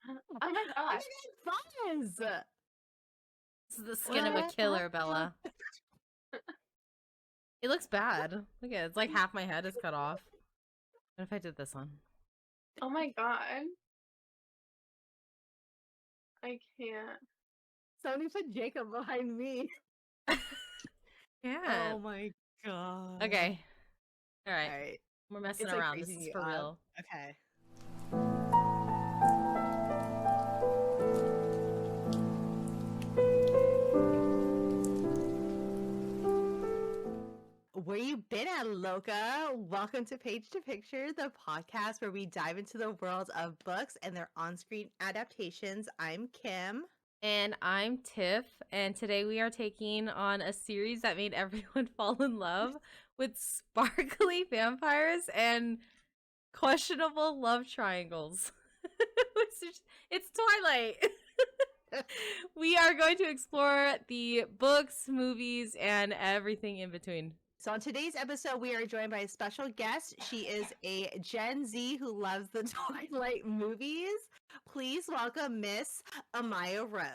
Oh my gosh. Fuzz! This is the skin of a killer, Bella. It looks bad. Look at it. It's like half my head is cut off. What if I did this one? Oh my god. I can't. Somebody put Jacob behind me. Yeah. Oh my god. Okay. All right. Alright. We're messing It's like around. This raising is you for up. real. Okay. Where you been at, Loca? Welcome to Page to Picture, the podcast where we dive into the world of books and their on-screen adaptations. I'm Kim. And I'm Tiff, and today we are taking on a series that made everyone fall in love with sparkly vampires and questionable love triangles. It's Twilight. We are going to explore the books, movies, and everything in between. So on today's episode, we are joined by a special guest. She is a Gen Z who loves the Twilight movies. Please welcome Miss Amaya Rose.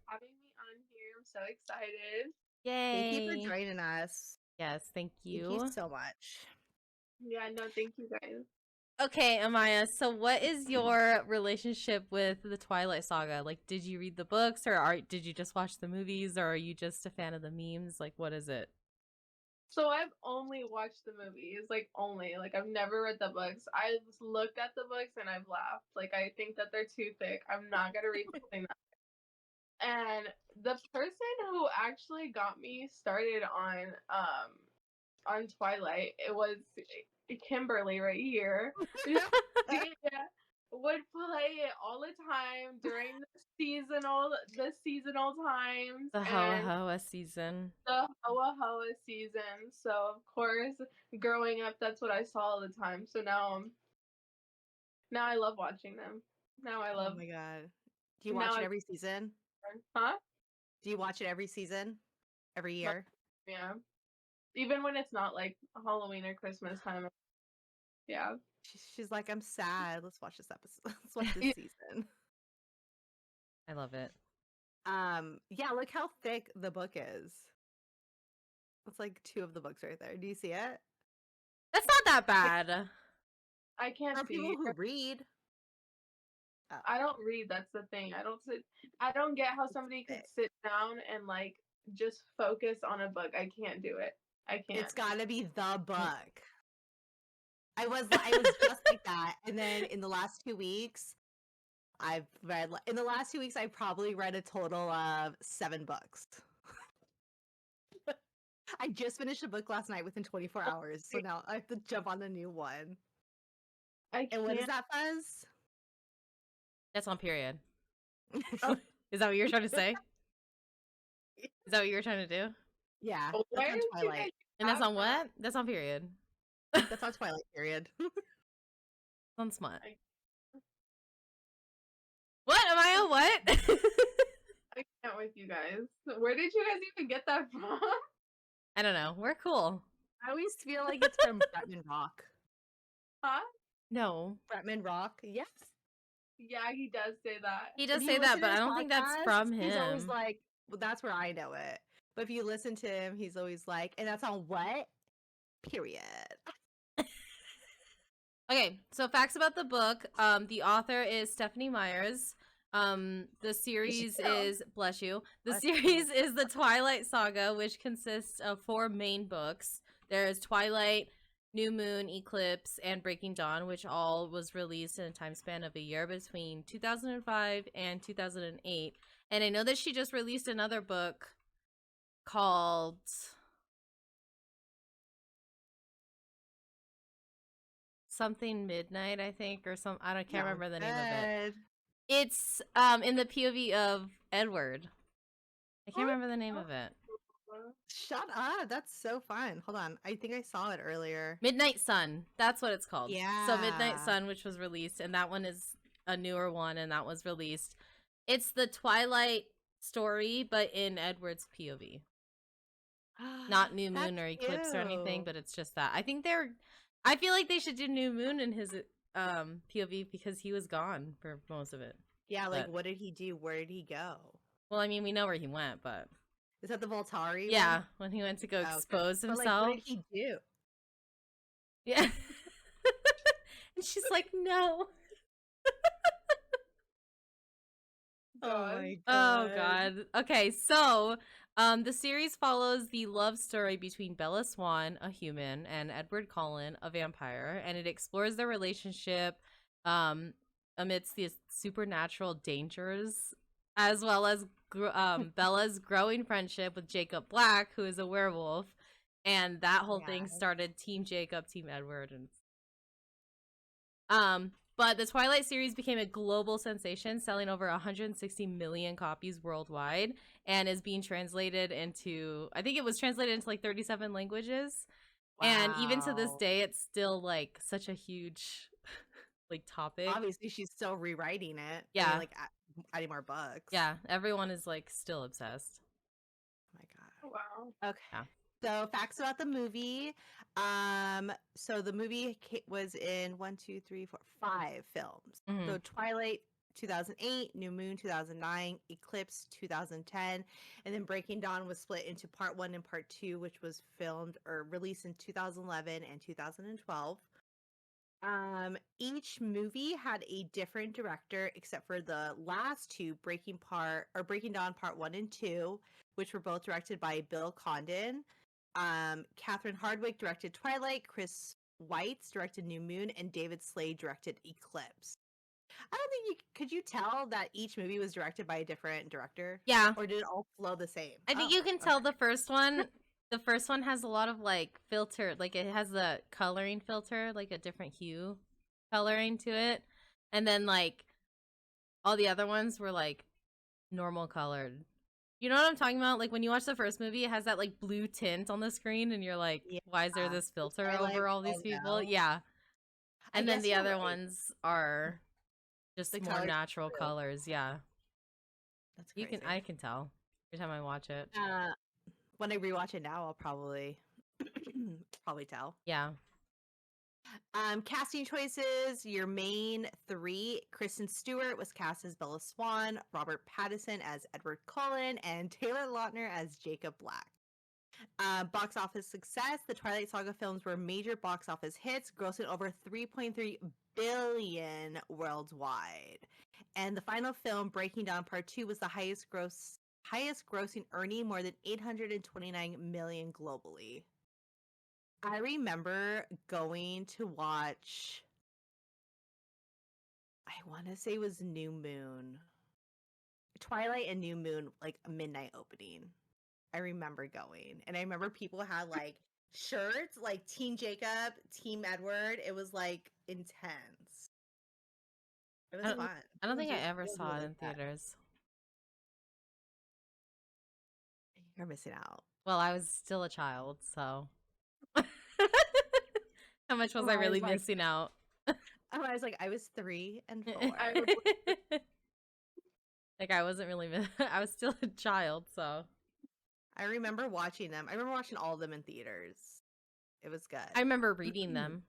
Having me on here. I'm so excited. Yay. Thank you for joining us. Yes, thank you. Thank you so much. Yeah, no, thank you guys. Okay, Amaya, so what is your relationship with the Twilight Saga? Like, did you read the books, or did you just watch the movies, or are you just a fan of the memes? Like, what is it? So I've only watched the movies, I've never read the books. I've looked at the books and I've laughed. Like, I think that they're too thick. I'm not gonna read something that. And the person who actually got me started on Twilight, it was Kimberly right here. Yeah, would play it all the time during the seasonal times. The Hoa Hoa season. The Hoa Hoa season. So of course, growing up, that's what I saw all the time. So now I love watching them. Now I love. Oh my god. Do you watch it every season? Huh? Do you watch it every season? Every year? Yeah. Even when it's not like Halloween or Christmas time. Yeah. She's like, I'm sad. Let's watch this episode. Let's watch this season. I love it. Yeah, look how thick the book is. It's like 2 of the books right there. Do you see it? That's not that bad. I can't For see. people who read. Oh. I don't read. That's the thing. I don't get how somebody could sit down and like just focus on a book. I can't do it. I can't. It's gotta be the book. I was just like that. And then in the last 2 weeks, I probably read a total of 7 books. I just finished a book last night within 24 hours. So now I have to jump on the new one. And what is that, Fuzz? That's on period. Is that what you're trying to say? Is that what you were trying to do? Yeah. That's on Twilight. And that's on what? That's on period. That's on Twilight, period. On smut. What? Am I on what? I can't with you guys. Where did you guys even get that from? I don't know. We're cool. I always feel like it's from Bretman Rock. Huh? No. Bretman Rock? Yes. Yeah, he does say that. He does say that, but I don't think that's from him. He's always like, well, that's where I know it. But if you listen to him, he's always like, and that's on what? Period. Okay, so facts about the book. The author is Stephanie Myers. The series is, bless you, the series is the Twilight Saga, which consists of 4 main books. There's Twilight, New Moon, Eclipse, and Breaking Dawn, which all was released in a time span of a year between 2005 and 2008. And I know that she just released another book called something Midnight, I think, or some, I can't remember the name of it. It's in the POV of Edward. I can't remember the name of it. Shut up. That's so fun. Hold on. I think I saw it earlier. Midnight Sun. That's what it's called. Yeah. So Midnight Sun, which was released, and that one is a newer one, and that was released. It's the Twilight story, but in Edward's POV. Not New Moon or Eclipse or anything, but it's just that. I feel like they should do New Moon in his POV because he was gone for most of it. Yeah, like But- what did he do? Where did he go? Well, I mean, we know where he went, but Is that the Volturi? yeah, one? when he went to go Oh, okay. expose But, himself. like, what did he do? Yeah. And she's like, no. God. Oh god. Okay, so the series follows the love story between Bella Swan, a human, and Edward Cullen, a vampire, and it explores their relationship amidst these supernatural dangers, as well as Bella's growing friendship with Jacob Black, who is a werewolf, and that whole thing Yes. started Team Jacob, Team Edward, and but the Twilight series became a global sensation, selling over 160 million copies worldwide, and is being translated into, I think it was translated into like 37 languages. And even to this Wow. day, it's still like such a huge like topic. Obviously, she's still rewriting it. I Yeah. mean, like adding more books. Yeah, everyone is like still obsessed. Oh my god. Wow. Okay. Yeah. So facts about the movie. So the movie was in 5 films. Mhm. So Twilight 2008, New Moon 2009, Eclipse 2010, and then Breaking Dawn was split into part 1 and part 2, which was filmed or released in 2011 and 2012. Each movie had a different director except for the last two, Breaking Dawn Part 1 and 2, which were both directed by Bill Condon. Catherine Hardwicke directed Twilight, Chris Weitz directed New Moon, and David Slade directed Eclipse. I don't think could you tell that each movie was directed by a different director? Yeah. Or did it all flow the same? I think Oh, you can tell the first one. The first one has a lot of like filter, like it has the coloring filter, like a different hue coloring to it, and then like all the other ones were like normal colored. You know what I'm talking about? Like when you watch the first movie, it has that like blue tint on the screen, and you're like, why is there Yeah. this filter Twilight over all these logo. people? Yeah. And then guess the you're other right. ones are just The more colors are natural true. colors. Yeah. That's You crazy. I can tell every time I watch it. When I rewatch it now, I'll probably tell. Yeah. Casting choices. Your main 3: Kristen Stewart was cast as Bella Swan, Robert Pattinson as Edward Cullen, and Taylor Lautner as Jacob Black. Box office success. The Twilight Saga films were major box office hits, grossing over $3.3 billion worldwide. And the final film, Breaking Dawn Part 2, was the highest grossing, earning more than $829 million globally. I remember going to watch, I want to say it was New Moon. Twilight and New Moon, like a midnight opening. I remember going. And I remember people had like shirts, like Team Jacob, Team Edward. It was like intense. It was fun. I don't think I It ever was saw it really in fun. theaters. You're missing out. Well, I was still a child, so how much was Oh, I I was really like- missing out? I was like, I was 3 and 4. Like I wasn't really I was still a child, so I remember watching them. I remember watching all of them in theaters. It was good. I remember reading them.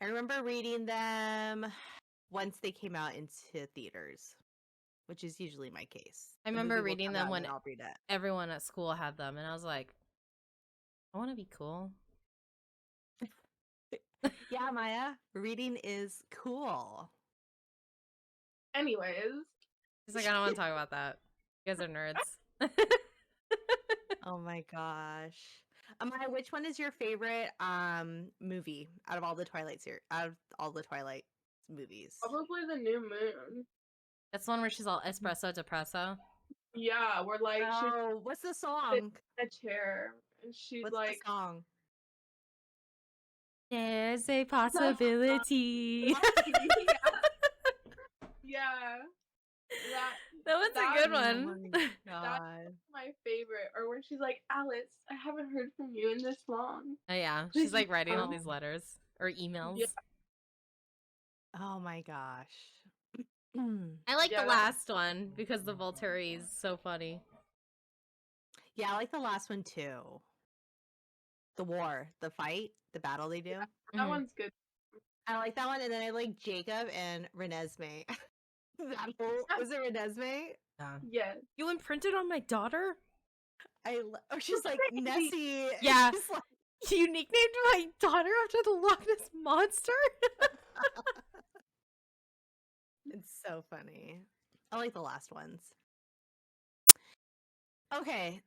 I remember reading them once they came out into theaters, which is usually my case. I The remember movie will reading come them out and when then I'll read it. everyone at school had them, and I was like, I want to be cool. Yeah, Maya, reading is cool. Anyways, She's like, I don't want to talk about that. You guys are nerds. Oh my gosh. Amaya, which one is your favorite movie out of all the Twilight movies? probably the New Moon. That's the one where she's all espresso depresso. Yeah, we're like she's Oh, what's the song? in a chair and she's What's like, the song? There's a possibility. yeah. That was That- a good Oh one. my God. My favorite. Or when she's like, Alice, I haven't heard from you in this long. Oh yeah, she's like writing all these letters or emails. Yeah. Oh my gosh. I like Yeah, the that- last one because the Volturi is so funny. Yeah, I like the last one too. The war, the fight, the battle they do. That Mhm. one's good. I like that one, and then I like Jacob and Renesmee. That whole was it Renesmee? Yeah. Yes. You imprinted on my daughter? Or she's like Nessie. and Yeah. she's like, You nicknamed my daughter after the Loch Ness monster? it's so funny. I like the last ones. Okay,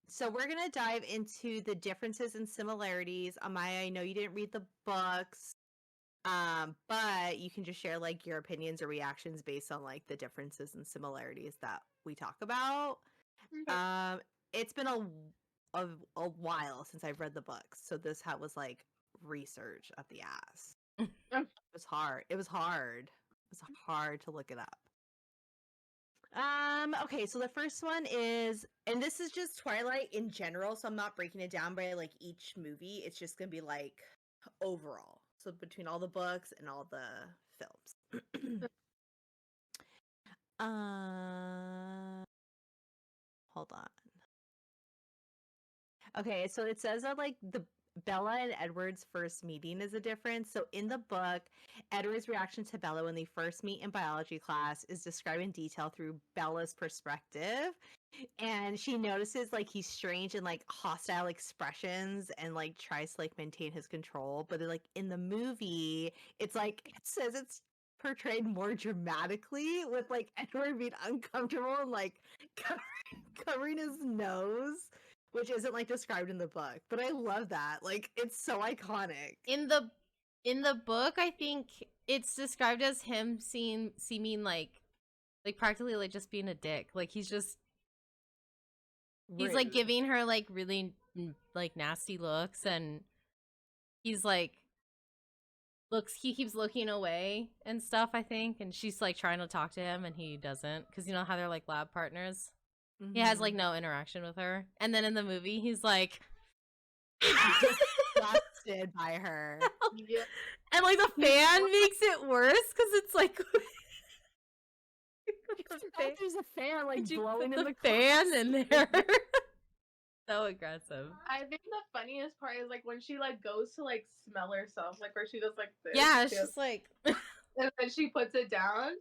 so we're gonna dive into the differences and similarities. Amaya, I know you didn't read the books, but you can just share like your opinions or reactions based on like the differences and similarities that we talk about. Okay. It's been a while since I've read the books, so this was like research up the ass. It was hard. It was hard. It was hard to look it up. Okay, so the first one is, and this is just Twilight in general, so I'm not breaking it down by like each movie. It's just gonna be like overall. So between all the books and all the films. Hold on. Okay, so it says that like the Bella and Edward's first meeting is a difference. So in the book, Edward's reaction to Bella when they first meet in biology class is described in detail through Bella's perspective. And she notices like he's strange and like hostile expressions and like tries to like maintain his control. But then, like in the movie, it's like it says it's portrayed more dramatically with like Edward being uncomfortable and like covering his nose, which isn't like described in the book. But I love that. Like it's so iconic. In the book, I think it's described as him seeming like practically like just being a dick. Like he's like Rude. giving her like really like nasty looks, and he's like he keeps looking away and stuff, I think, and she's like trying to talk to him and he doesn't, because you know how they're like lab partners. He has like no interaction with her, and then in the movie he's like disgusted by her. Yeah. And like the fan makes it worse because it's like There's a fan like did you blowing put in the the fan class? in there. So aggressive. I think the funniest part is like when she like goes to like smell herself, like where she goes like this. Yeah, too. she's like And then she puts it down,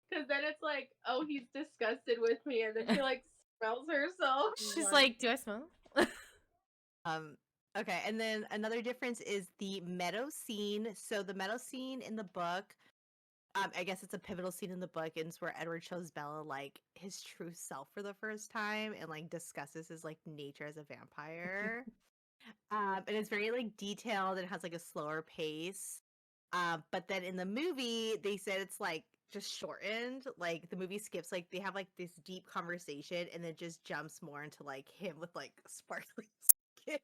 because then it's like, oh, he's disgusted with me, and then she like smells herself. she's like, do I smell? Okay, and then another difference is the meadow scene. So the meadow scene in the book, I guess it's a pivotal scene in the book, and it's where Edward shows Bella like his true self for the first time and like discusses his like nature as a vampire. And it's very like detailed and has like a slower pace. But then in the movie, they said it's like just shortened. Like the movie skips, like they have like this deep conversation and then just jumps more into like him with like sparkling skin.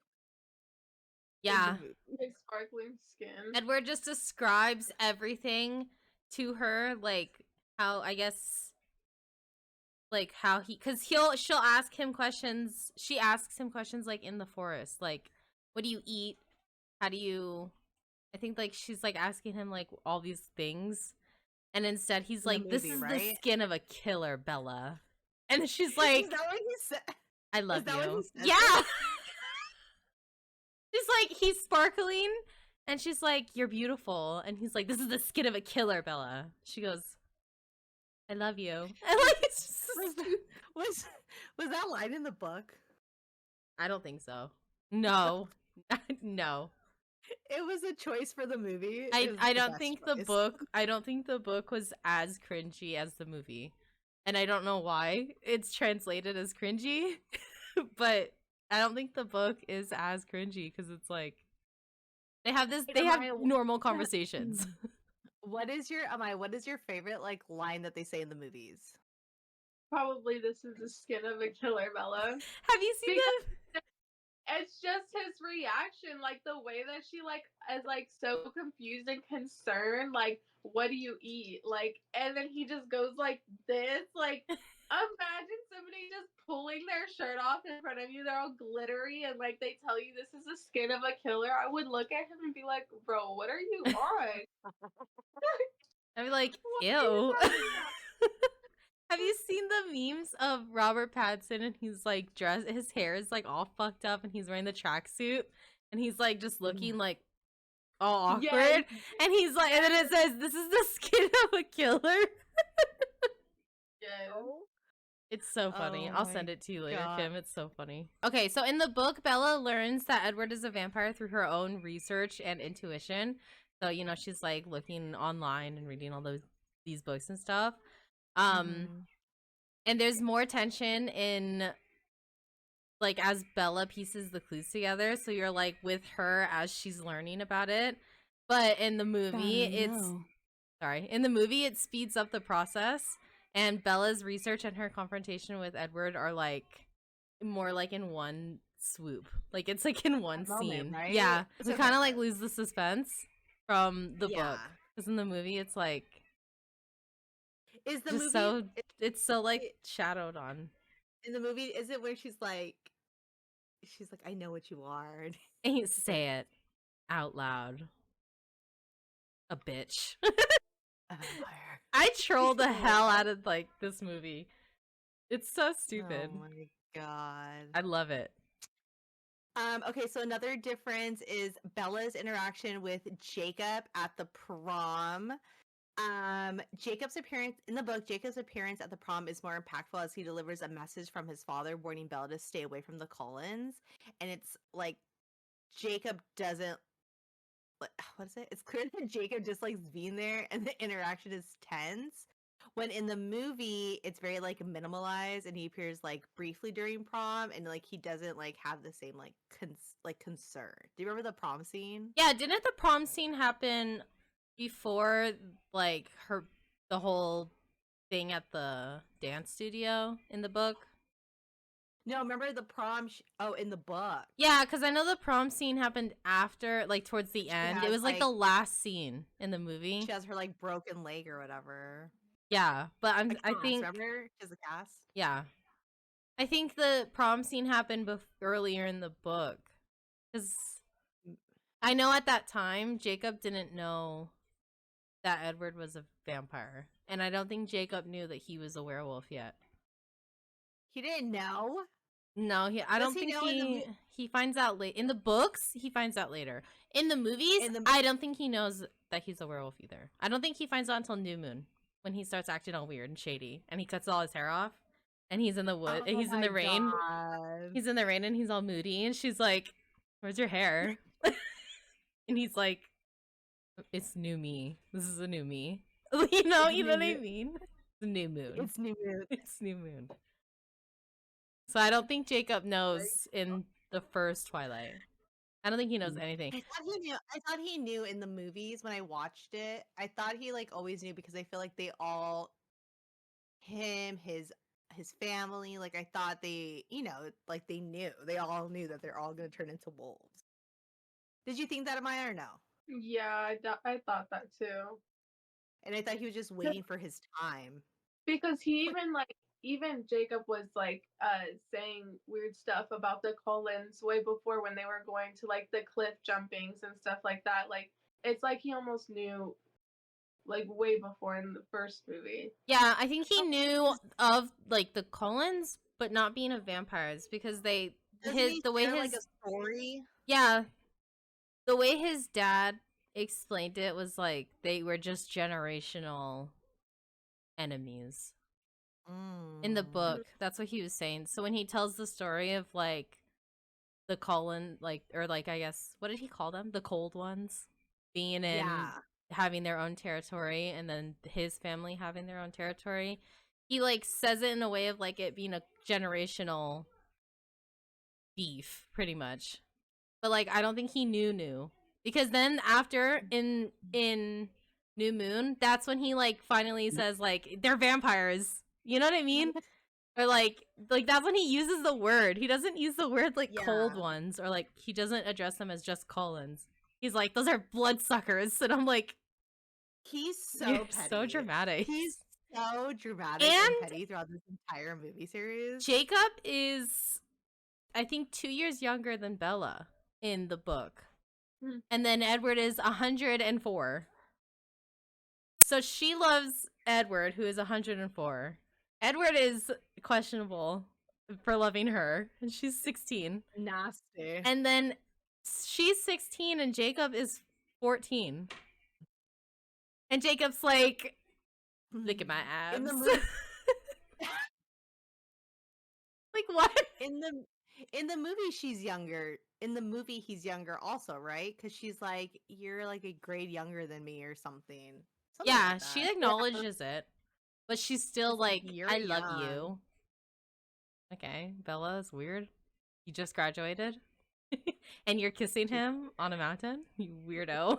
Yeah. Like sparkling skin. Edward just describes everything to her, like how I guess like how because she'll ask him questions. She asks him questions like in the forest, like what do you eat? How do you I think like she's like asking him like all these things, and instead he's like, "This is the skin of a killer, Bella," and she's like, Is that what he said? "I love that what you." he said? Yeah. She's like, he's sparkling, and she's like, "You're beautiful," and he's like, "This is the skin of a killer, Bella." She goes, "I love you," and like it's just was that line in the book? I don't think so. No, no. It was a choice for the movie. I don't think the book. I don't think the book was as cringy as the movie, and I don't know why it's translated as cringy, but I don't think the book is as cringy because it's like they have this. They have normal conversations. What is your favorite like line that they say in the movies? Probably this is the skin of a killer, Bella. Have you seen the? It's just his reaction, like the way that she like is like so confused and concerned, like what do you eat, like, and then he just goes like this, like imagine somebody just pulling their shirt off in front of you, they're all glittery, and like they tell you this is the skin of a killer. I would look at him and be like, bro, what are you on? I'd be like, ew. Have you seen the memes of Robert Pattinson and he's like dressed, his hair is like all fucked up and he's wearing the tracksuit and he's like just looking like all awkward. Yes. And he's like, and then it says, "This is the skin of a killer." Yes. It's so funny. Oh I'll my send it to you later, God. Kim. It's so funny. Okay, so in the book, Bella learns that Edward is a vampire through her own research and intuition. So, you know, she's like looking online and reading all these books and stuff. Mhm. And there's more tension in like as Bella pieces the clues together. So you're like with her as she's learning about it. But in the movie, in the movie it speeds up the process. And Bella's research and her confrontation with Edward are like more like in one swoop. Like it's like in one scene. Right? Yeah. It's We okay. kind of like lose the suspense from the Yeah. book. Because in the movie it's like Is the just movie it's so like shadowed on. in the movie? Is it where she's like, I know what you are. And you say it out loud. A bitch. A vampire. I troll the hell out of like this movie. It's so stupid. Oh my God. I love it. Okay, so another difference is Bella's interaction with Jacob at the prom. Jacob's appearance in the book, Jacob's appearance at the prom is more impactful as he delivers a message from his father warning Bella to stay away from the Cullens. And it's like Jacob doesn't what is it? It's clear that Jacob just likes being there and the interaction is tense. When in the movie, it's very like minimalized and he appears like briefly during prom and like he doesn't like have the same like concern. Do you remember the prom scene? Yeah, didn't the prom scene happen before like the whole thing at the dance studio in the book? No, remember the prom in the book. Yeah, because I know the prom scene happened after, like towards the end. It has, was like the last scene in the movie. She has her like broken leg or whatever. Yeah, but I think remember she has a cast. Yeah, I think the prom scene happened earlier in the book because I know at that time Jacob didn't know that Edward was a vampire, and I don't think Jacob knew that he was a werewolf yet. He didn't know. No, I don't think he finds out late in the books. He finds out later in the movies. I don't think he knows that he's a werewolf either. I don't think he finds out until New Moon when he starts acting all weird and shady, and he cuts all his hair off, and he's in the wood, and he's in the rain. God. He's in the rain, and he's all moody, and she's like, "Where's your hair?" And he's like, "It's new me. This is a new me." You know what I mean? It's a new moon. It's New Moon. It's new moon. So I don't think Jacob knows in the first Twilight. I don't think he knows anything. I thought he knew in the movies when I watched it. I thought he like always knew because I feel like they all his family, like I thought they, like they knew. They all knew that they're all going to turn into wolves. Did you think that, Amaya, or no? Yeah, I thought that too. And I thought he was just waiting for his time. Because he even Jacob was like saying weird stuff about the Cullens way before when they were going to like the cliff jumpings and stuff like that. Like it's like he almost knew like way before in the first movie. Yeah, I think he knew of like the Cullens, but not being of vampires because the way his story. Yeah, the way his dad explained it was like they were just generational enemies. In the book, that's what he was saying. So when he tells the story of like the Cullen, like, or like I guess what did he call them? The cold ones being in having their own territory, and then his family having their own territory. He like says it in a way of like it being a generational beef, pretty much. But like I don't think he knew because then after in New Moon, that's when he like finally says like they're vampires. You know what I mean? Or like that's when he uses the word. He doesn't use the word like cold ones, or like he doesn't address them as just Cullens. He's like, those are bloodsuckers, and I'm like, he's so petty. So dramatic. He's so dramatic and petty throughout this entire movie series. Jacob is, I think, 2 years younger than Bella in the book, and then Edward is 104. So she loves Edward, who is 104. Edward is questionable for loving her, and she's 16. Nasty. And then she's 16, and Jacob is 14. And Jacob's like, look at my abs. In the movie, like, what? in the movie, she's younger. In the movie, he's younger also, right? Because she's like, you're like a grade younger than me or something. Something Yeah, like she that. acknowledges it. But she's still She's like, like, "You're I love young." you. Okay, Bella is weird. You just graduated? And you're kissing him on a mountain? You weirdo.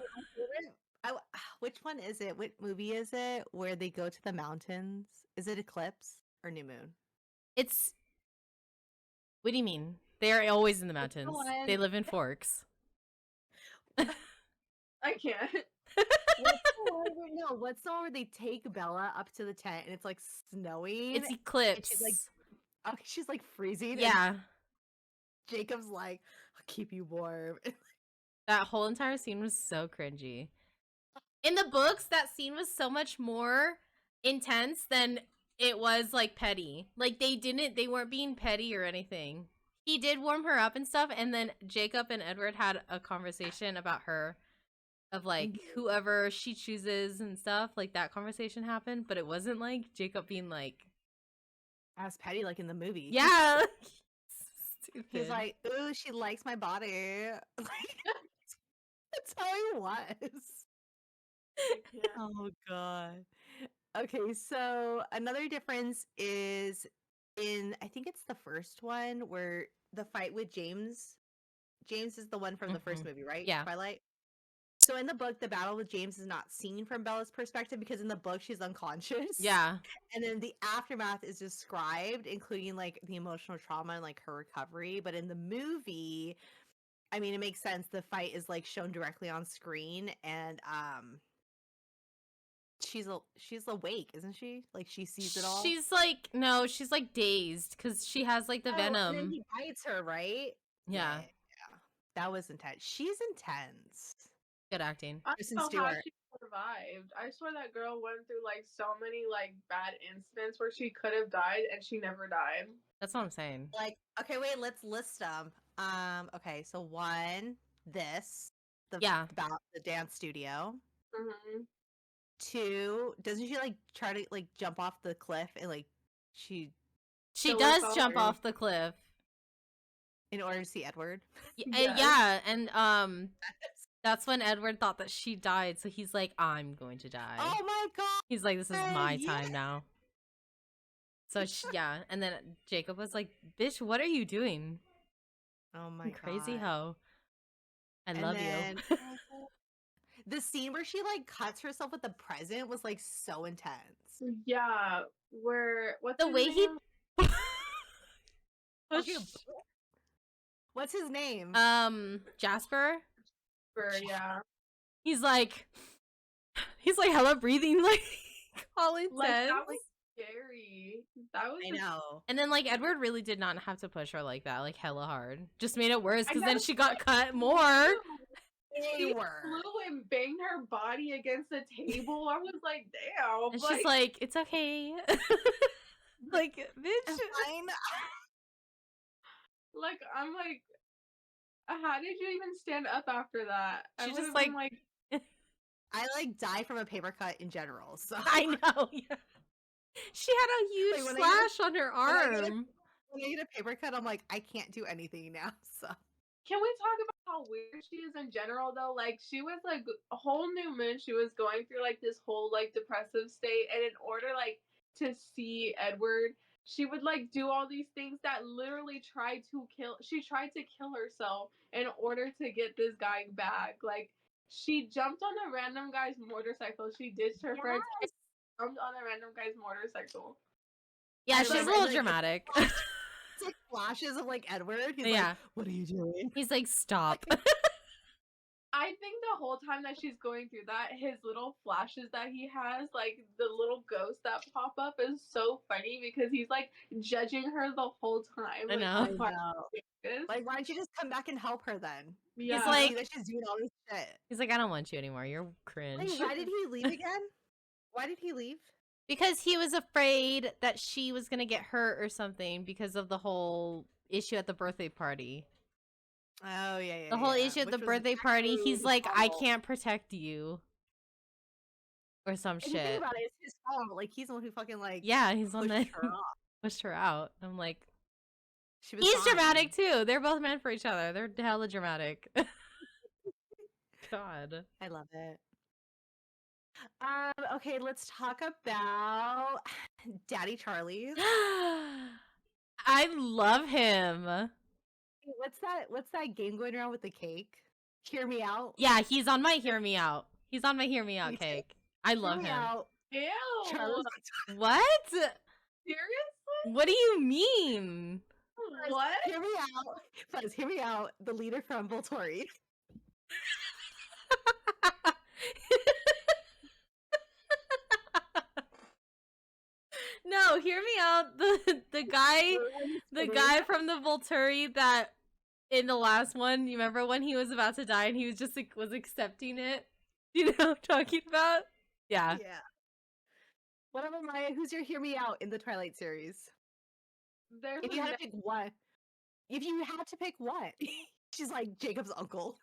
Which one is it? What movie is it where they go to the mountains? Is it Eclipse or New Moon? It's. What do you mean? They're always in the It's the mountains. one- They live in Forks. I can't. What's the one where they take Bella up to the tent and it's like snowing? It's Eclipse. She's like freezing. yeah. And Jacob's like, I'll keep you warm. That whole entire scene was so cringy. In the books, that scene was so much more intense than it was like petty. Like they weren't being petty or anything. He did warm her up and stuff, and then Jacob and Edward had a conversation about her, of like whoever she chooses and stuff. Like that conversation happened, but it wasn't like Jacob being like, as petty like in the movie. yeah. Stupid. He's like, ooh, she likes my body. That's how he was. Yeah. Oh god. Okay, so another difference is in, I think it's the first one where the fight with James. James is the one from the first movie, right? Yeah. Twilight. So in the book, the battle with James is not seen from Bella's perspective because in the book she's unconscious. Yeah. And then the aftermath is described, including like the emotional trauma and like her recovery. But in the movie, I mean, it makes sense. The fight is like shown directly on screen, and she's awake, isn't she? Like she sees it all. She's like, no, she's like dazed because she has like the venom. And then he bites her, right? Yeah. That was intense. She's intense. Good acting. I Kristen don't know how Stewart. she survived. I swear that girl went through like so many like bad incidents where she could have died and she never died. That's what I'm saying. Like, okay, wait, let's list them. Okay, so one, about the dance studio. Mm-hmm. 2, doesn't she like try to like jump off the cliff and like she She So does we're jump both- off the cliff. in order to see Edward? Yes. Yeah, and that's when Edward thought that she died, so he's like, I'm going to die. Oh my god! He's like, this is my yeah. time now. So yeah, and then Jacob was like, bitch, what are you doing? Oh my You crazy god! hoe. I love you. The scene where she like cuts herself with the present was like so intense. Yeah, where what's The his way he name? Okay, what's his name? Jasper, Yeah, he's like hella breathing like all intense. like that was scary. That was I just- know. And then like Edward really did not have to push her like that, like hella hard. Just made it worse I because then know. she got cut more. She They were. flew and banged her body against the table. I was like, damn. And she's like, it's okay. Like, bitch. Fine. like I'm like, how did you even stand up after that? I She just, would've been like, I like die from a paper cut in general. So I know. Yeah. She had a huge Like, when I slash on her I get a- arm. when I get a paper cut, I'm like, I can't do anything now. So can we talk about how weird she is in general though? Like she was like a whole new moon. She was going through like this whole like depressive state, and in order like to see Edward, she would like do all these things that literally tried to kill. She tried to kill herself in order to get this guy back. Like she jumped on a random guy's motorcycle. She ditched her friends. Jumped on a random guy's motorcycle. Yeah, I she's a remember, little like, dramatic. it's like flashes of like Edward. He's Yeah. like, what are you doing? He's like, stop. I think the whole time that she's going through that, his little flashes that he has, like the little ghosts that pop up, is so funny because he's like judging her the whole time. I like, know. how I hard know. it is. Like, why don't you just come back and help her then? Yeah. like- See that she's doing all this shit. He's like, I don't want you anymore. You're cringe. Wait, why did he leave again? Why did he leave? Because he was afraid that she was gonna get hurt or something because of the whole issue at the birthday party. Oh yeah. The whole issue at the Which was birthday party, he's like, I awful. can't protect you. Or some And you think shit. about it, it's his fault. Like he's the one who fucking like Yeah, he's on pushed the her off. pushed her out. I'm like, She was he's fine. dramatic too. They're both meant for each other. They're hella dramatic. God. I love it. Okay, let's talk about Daddy Charlie's. I love him. What's that game going around with the cake? Hear me out. Yeah, he's on my hear me out. He's on my hear me out cake. I love Hear me him. out. Ew. Charlie's What? Seriously? What do you mean? What? Hear me out. Fuzz, hear me out. The leader from Volturi. No, hear me out. The guy from the Volturi that in the last one, you remember when he was about to die and he was just like was accepting it? You know what I'm talking about? Yeah. Yeah. What about Maya? Who's your hear me out in the Twilight series? There's If you had to pick one. If you had to pick one. She's like Jacob's uncle.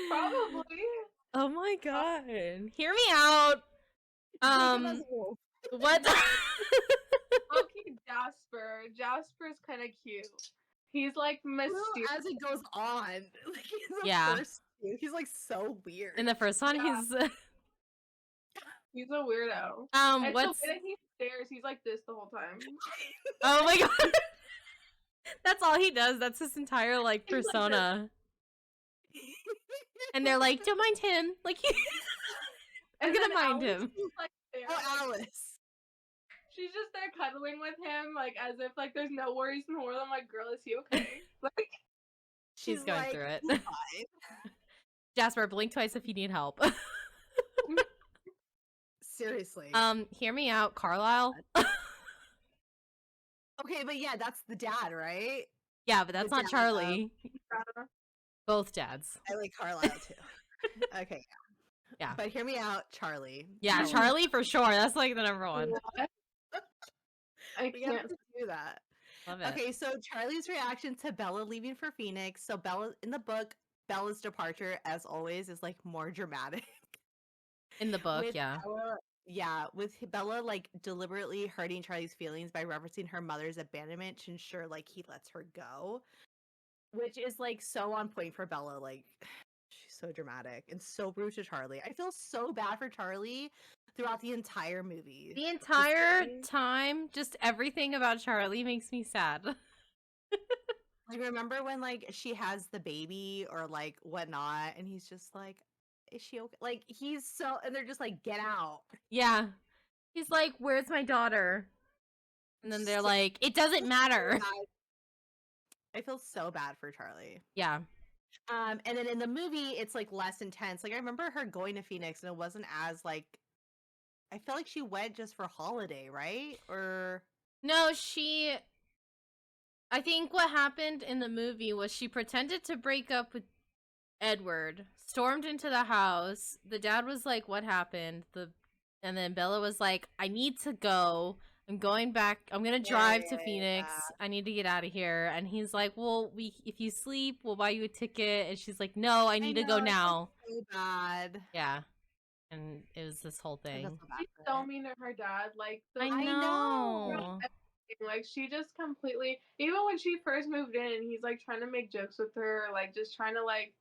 probably. Oh my god. Hear me out. Jacob as a wolf. What? Okay, Jasper. Jasper's kind of cute. He's like mysterious. As it goes on. Like, in the Yeah. first two, he's like so weird. In the first one, Yeah. He's a weirdo. And what's the way that he stares, he's like this the whole time. Oh my god. That's all he does. That's his entire like He's like persona. And they're like, don't mind him. Like I'm And gonna then mind Alice him. is, like, there. Oh, Alice. She's just there cuddling with him, like as if like there's no worries in the world. I'm like, girl, is he okay? Like She's going like, through it. "He's fine." Jasper, blink twice if you need help. Seriously. Hear me out, Carlisle. Okay, but yeah, that's the dad, right? Yeah, but that's The not dad, Charlie. uh, Both dads. I like Carlisle too. Okay, Yeah. But hear me out, Charlie. Yeah, Charlie for sure. That's like the number one. what? I We have can't. to do that. Love it. Okay, so Charlie's reaction to Bella leaving for Phoenix. So Bella in the book, Bella's departure, as always, is like more dramatic. In the book, With yeah. Bella, with Bella like deliberately hurting Charlie's feelings by referencing her mother's abandonment to ensure like he lets her go, which is like so on point for Bella. Like she's so dramatic and so rude to Charlie. I feel so bad for Charlie throughout the entire movie. The entire Charlie- time, just everything about Charlie makes me sad. Like remember when like she has the baby or like whatnot, and he's just like, "Is she okay?" Like he's so, and they're just like, "Get out." Yeah. He's like, where's my daughter? And then they're So like, it doesn't matter. I feel so bad for Charlie. Yeah. And then in the movie, it's like less intense. Like I remember her going to Phoenix, and it wasn't as like. I feel like she went just for holiday, right? Or No, I think what happened in the movie was she pretended to break up with Edward, stormed into the house. The dad was like, what happened? And then Bella was like, I need to go. I'm going back. I'm going to drive to Phoenix. I need to get out of here. And he's like, well, if you sleep, we'll buy you a ticket. And she's like, no, I need to go now. So bad. Yeah. And it was this whole I thing. feel so bad She's for so her. mean to her dad. Like I I know. know. Like she just completely. Even when she first moved in, he's like trying to make jokes with her, like just trying to like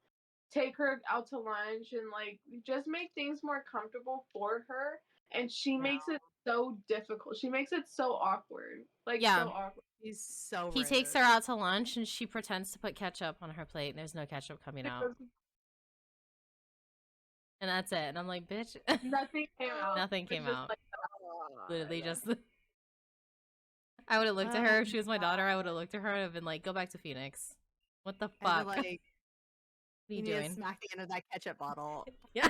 take her out to lunch and like just make things more comfortable for her. And she makes it so difficult. She makes it so awkward. Like Yeah. so awkward. He's so He takes rude. her out to lunch and she pretends to put ketchup on her plate and there's no ketchup coming out. And that's it. And I'm like, bitch. Nothing came out. Nothing It's came just, out. like, Literally just. I would have looked at her if she was my daughter. I would have looked at her and have been like, go back to Phoenix. What the I'd fuck? be What like, are you you need to doing? smack the end of that ketchup bottle. Yeah.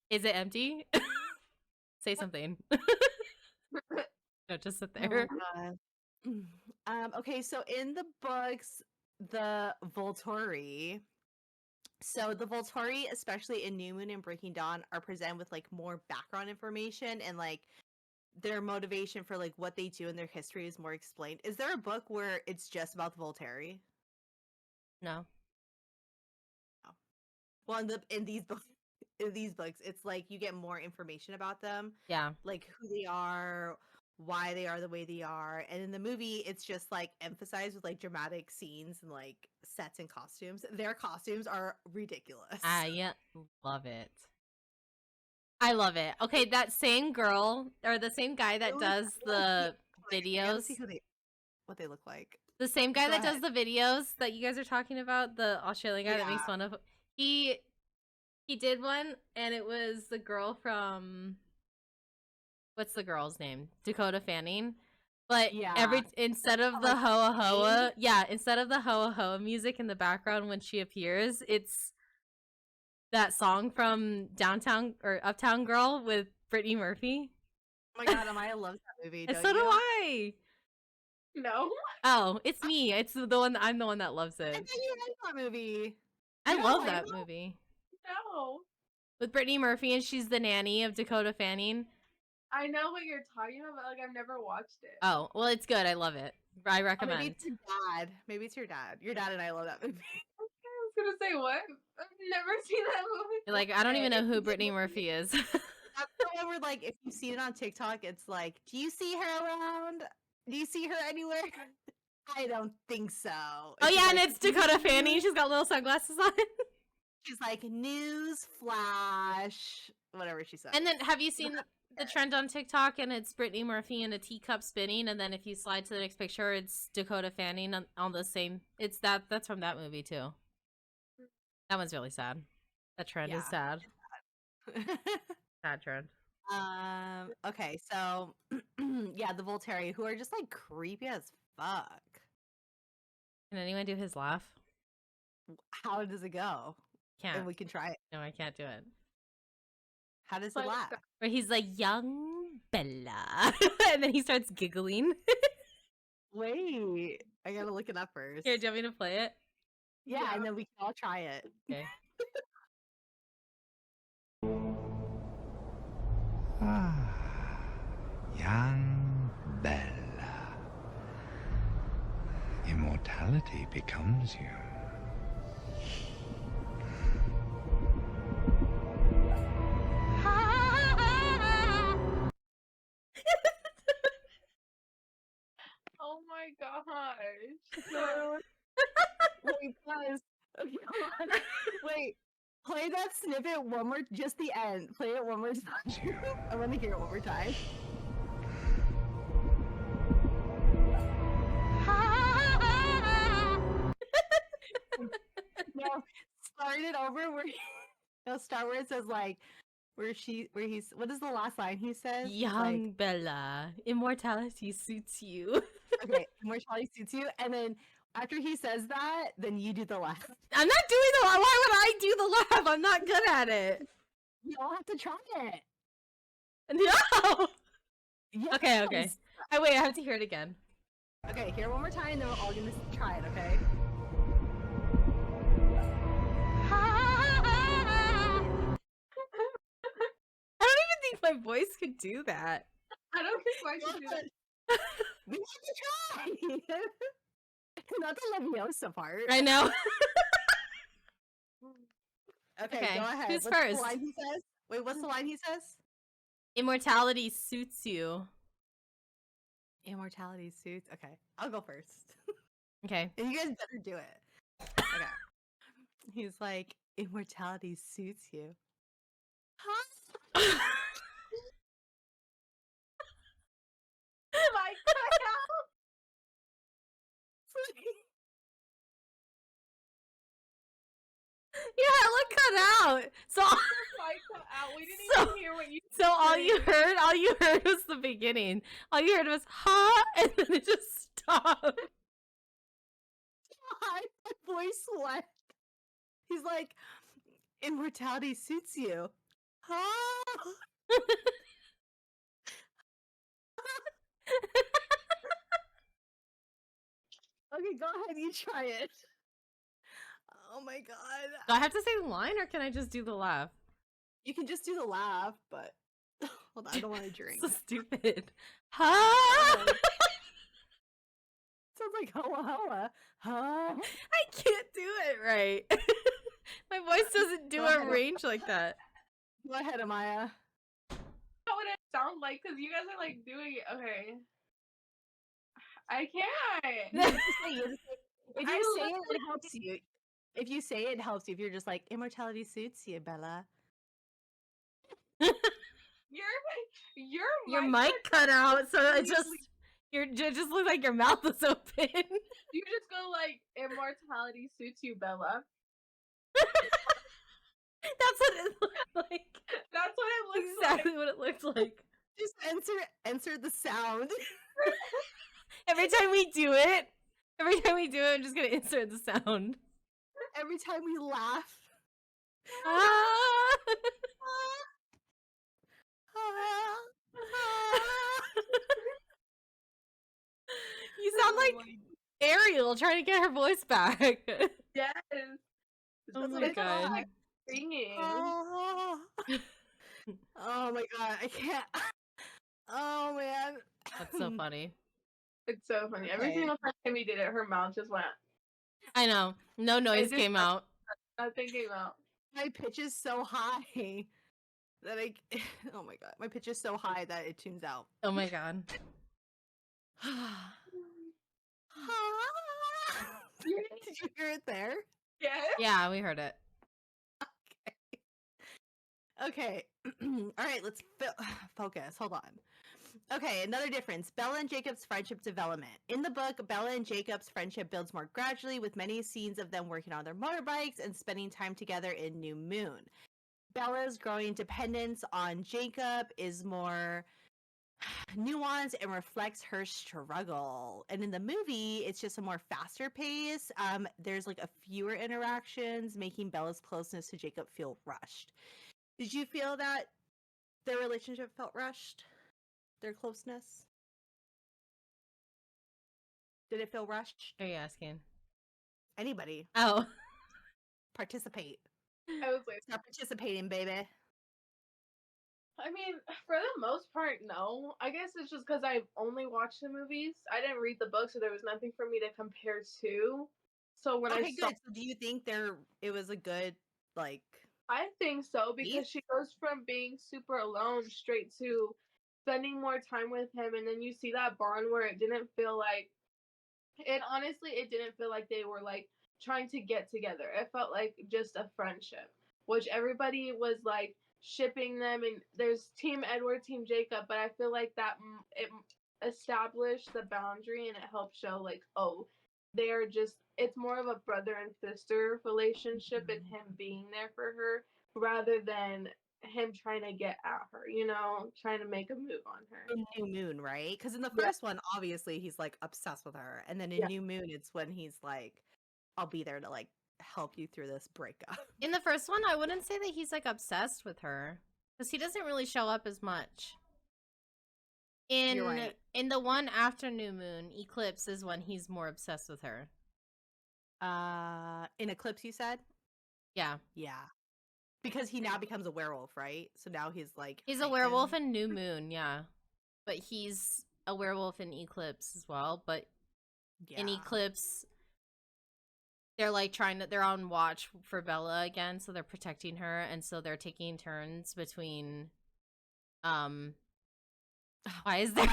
Is it empty? Say something. No, just sit there. Oh, God. Okay, so in the books, the Volturi. So the Volturi, especially in New Moon and Breaking Dawn, are presented with like more background information and like their motivation for like what they do in their history is more explained. Is there a book where it's just about the Volturi? No. Well, in these books, it's like you get more information about them, Yeah. like who they are, why they are the way they are, and in the movie, it's just like emphasized with like dramatic scenes and like sets and costumes. Their costumes are ridiculous. I love it. I love it. Okay, that same girl or the same guy that does the I gotta see videos. what they look like. The same guy Go that ahead. does the videos that you guys are talking about, the Australian guy that makes Yeah. fun of. He did one, and it was the girl from, what's the girl's name? Dakota Fanning. But Yeah. instead of the like, Hoa Hoa, instead of the Hoa Hoa music in the background when she appears, it's that song from Downtown or Uptown Girl with Brittany Murphy. Oh my god, Amaya loves that movie. And Don't so do you? I. No. Oh, it's me. It's the one. I'm the one that loves I it. thought you liked that movie. I You don't love like that it? movie No. with Brittany Murphy, and she's the nanny of Dakota Fanning. I know what you're talking about, but like I've never watched it. Oh, well, it's good. I love it. I Or recommend. maybe it's your dad. Maybe it's your dad. Your dad and I love that movie. Okay, I was gonna say what? I've never seen that movie. You're like, I don't even know It's who a good Brittany movie. Murphy is. That's the one where, like, if you've seen it on TikTok, it's like, do you see her around? Do you see her anywhere? I don't think so. Oh she's yeah, and like, it's Dakota Fanning. "News-" She's got little sunglasses on. She's like, news flash, whatever she said. And then, have you seen the trend on TikTok? And it's Brittany Murphy in a teacup spinning, and then if you slide to the next picture, it's Dakota Fanning on the same. It's that's from that movie too. That one's really sad. That trend is sad. Sad trend. Okay, so yeah, the Volturi, who are just like creepy as fuck. Can anyone do his laugh? How does it go? Can't. And we can try it. No, I can't do it. How does it Like, laugh? Where he's like, young Bella. And then he starts giggling. Wait, I gotta look it up first. Here, do you want me to play it? Yeah, and then we can all try it. Okay. Young Bella. Immortality becomes you. oh my gosh. So, Wait, pause. Okay, hold on. Wait, play that snippet one more, just the end. Play it one more time. I want to hear it one more time. No, start it over where no, start where it says like where he's what is the last line he says? It's Young Bella, immortality suits you. like, okay, immortality suits you, and then after he says that, then you do the laugh. I'm not doing the laugh. Why would I do the laugh? I'm not good at it. You all have to try it. No. Yes. Okay. Wait, I have to hear it again. Okay, here one more time, and then we're all gonna try it. Okay. I don't even think my voice could do that. I don't think I should do that. We have to try. Not the Leviosa part. I know. Okay, Okay, go ahead. who's What's first? the line he says? Wait, what's the line he says? Immortality suits you. Immortality suits. Okay, I'll go first. Okay. And you guys better do it. Okay. He's like, immortality suits you. My God. Yeah, it looked cut out. So, My God. We didn't So- even hear what you so all you heard was the beginning. All you heard was "ha," and then it just stopped. My voice went. He's like, immortality suits you. Okay, go ahead, you try it. Oh my god. Do I have to say the line, or can I just do the laugh? You can just do the laugh, but Hold on, I don't want to drink. So stupid. Ha! Sounds like Hoa Hoa. Huh? I can't do it right. My voice doesn't do Go a ahead. range like that. Go ahead, Amaya. What would it sound like? Because you guys are like doing it. Okay. I can't. You just say, if I you say literally- it, it helps you. If you say it, helps you. If you're just like, immortality suits you, Bella. Your Your mic mic cut out, so it just completely- just looked like your mouth was open. You just go like immortality suits you, Bella. That's what it looked like. That's what it looks Exactly what it looked like. Just answer the sound. Every time we do it, I'm just gonna insert the sound. Every time we laugh. Ah! You sound like Ariel trying to get her voice back. Yes. Oh That's my what it sounds God. like singing. Oh my god, I can't. Oh man. That's so funny. It's so funny. Every Okay. single time Kimmy did it, her mouth just went. I know. No noise just- came out. Nothing came out. My pitch is so high that I. Oh my god, my pitch is so high that it tunes out. Oh my god. Did you hear it there? Yes. Yeah, we heard it. Okay. All right, let's focus. Hold on. Okay, another difference. Bella and Jacob's friendship development. In the book, Bella and Jacob's friendship builds more gradually, with many scenes of them working on their motorbikes and spending time together in New Moon. Bella's growing dependence on Jacob is more nuanced and reflects her struggle. And in the movie, it's just a more faster pace. There's like a fewer interactions, making Bella's closeness to Jacob feel rushed. Did you feel that their relationship felt rushed? Their closeness? Did it feel rushed? What are you asking? Anybody Oh. participate? I was like, Start participating, baby. I mean, for the most part, no. I guess it's just because I've only watched the movies. I didn't read the book, so there was nothing for me to compare to. So when Okay, I saw, good. So do you think it was a good, like, I think so because she goes from being super alone straight to spending more time with him, and then you see that bond where it didn't feel like it didn't feel like they were like trying to get together. It felt like just a friendship, which everybody was like shipping them, and there's Team Edward, Team Jacob, but I feel like that it established the boundary and it helped show like, oh, they're just, it's more of a brother and sister relationship and him being there for her rather than him trying to get at her, trying to make a move on her. in New Moon, right? Because in the Yeah. first one, obviously, he's like obsessed with her, and then in Yeah. New Moon, it's when he's like, "I'll be there to like help you through this breakup." In the first one, I wouldn't say that he's like obsessed with her, because he doesn't really show up as much. You're right. In the one after New Moon, Eclipse is when he's more obsessed with her. In Eclipse, you said? Yeah. Yeah. Because he now becomes a werewolf, right? So now he's like He's a werewolf in New Moon, yeah. But he's a werewolf in Eclipse as well. But in Eclipse, they're like they're on watch for Bella again, so they're protecting her, and so they're taking turns between why is there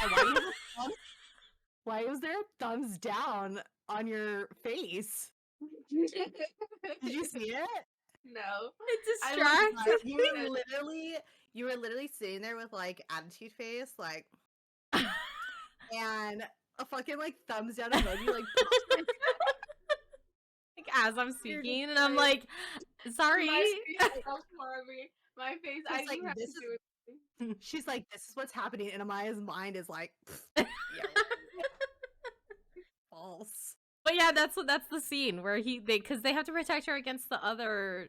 Why is there a thumbs down on your face? Did you see it? No. it I distracts? love You were literally sitting there with like attitude face, like, and a fucking like thumbs down emoji, like, Like as I'm speaking, and I'm like, sorry. My face, my face, I She's like, do have to this do it. she's like, this is what's happening, and Amaya's mind is like, yeah, false. But yeah, that's the scene where because they have to protect her against the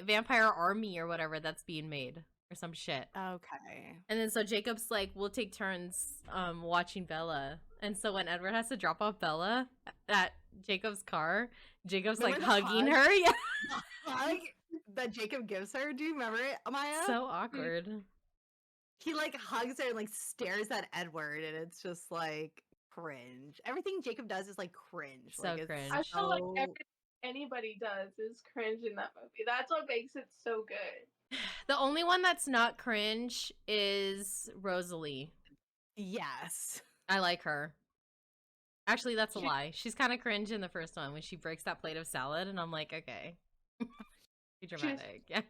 vampire army or whatever that's being made or some shit. Okay. And then so Jacob's like, we'll take turns watching Bella. And so when Edward has to drop off Bella at Jacob's car, Jacob's like Remember the hugging hug? her. Yeah. Hug that Jacob gives her. Do you remember it, Amaya? So awkward. he like hugs her and like stares at Edward, and it's just like cringe. Everything Jacob does is like cringe. So like it's cringe. I feel like so- everything anybody does is cringe in that movie. That's what makes it so good. The only one that's not cringe is Rosalie. yes. I like her. Actually, that's a She- lie. She's kind of cringe in the first one when she breaks that plate of salad, and I'm like, okay. Be dramatic. Yeah.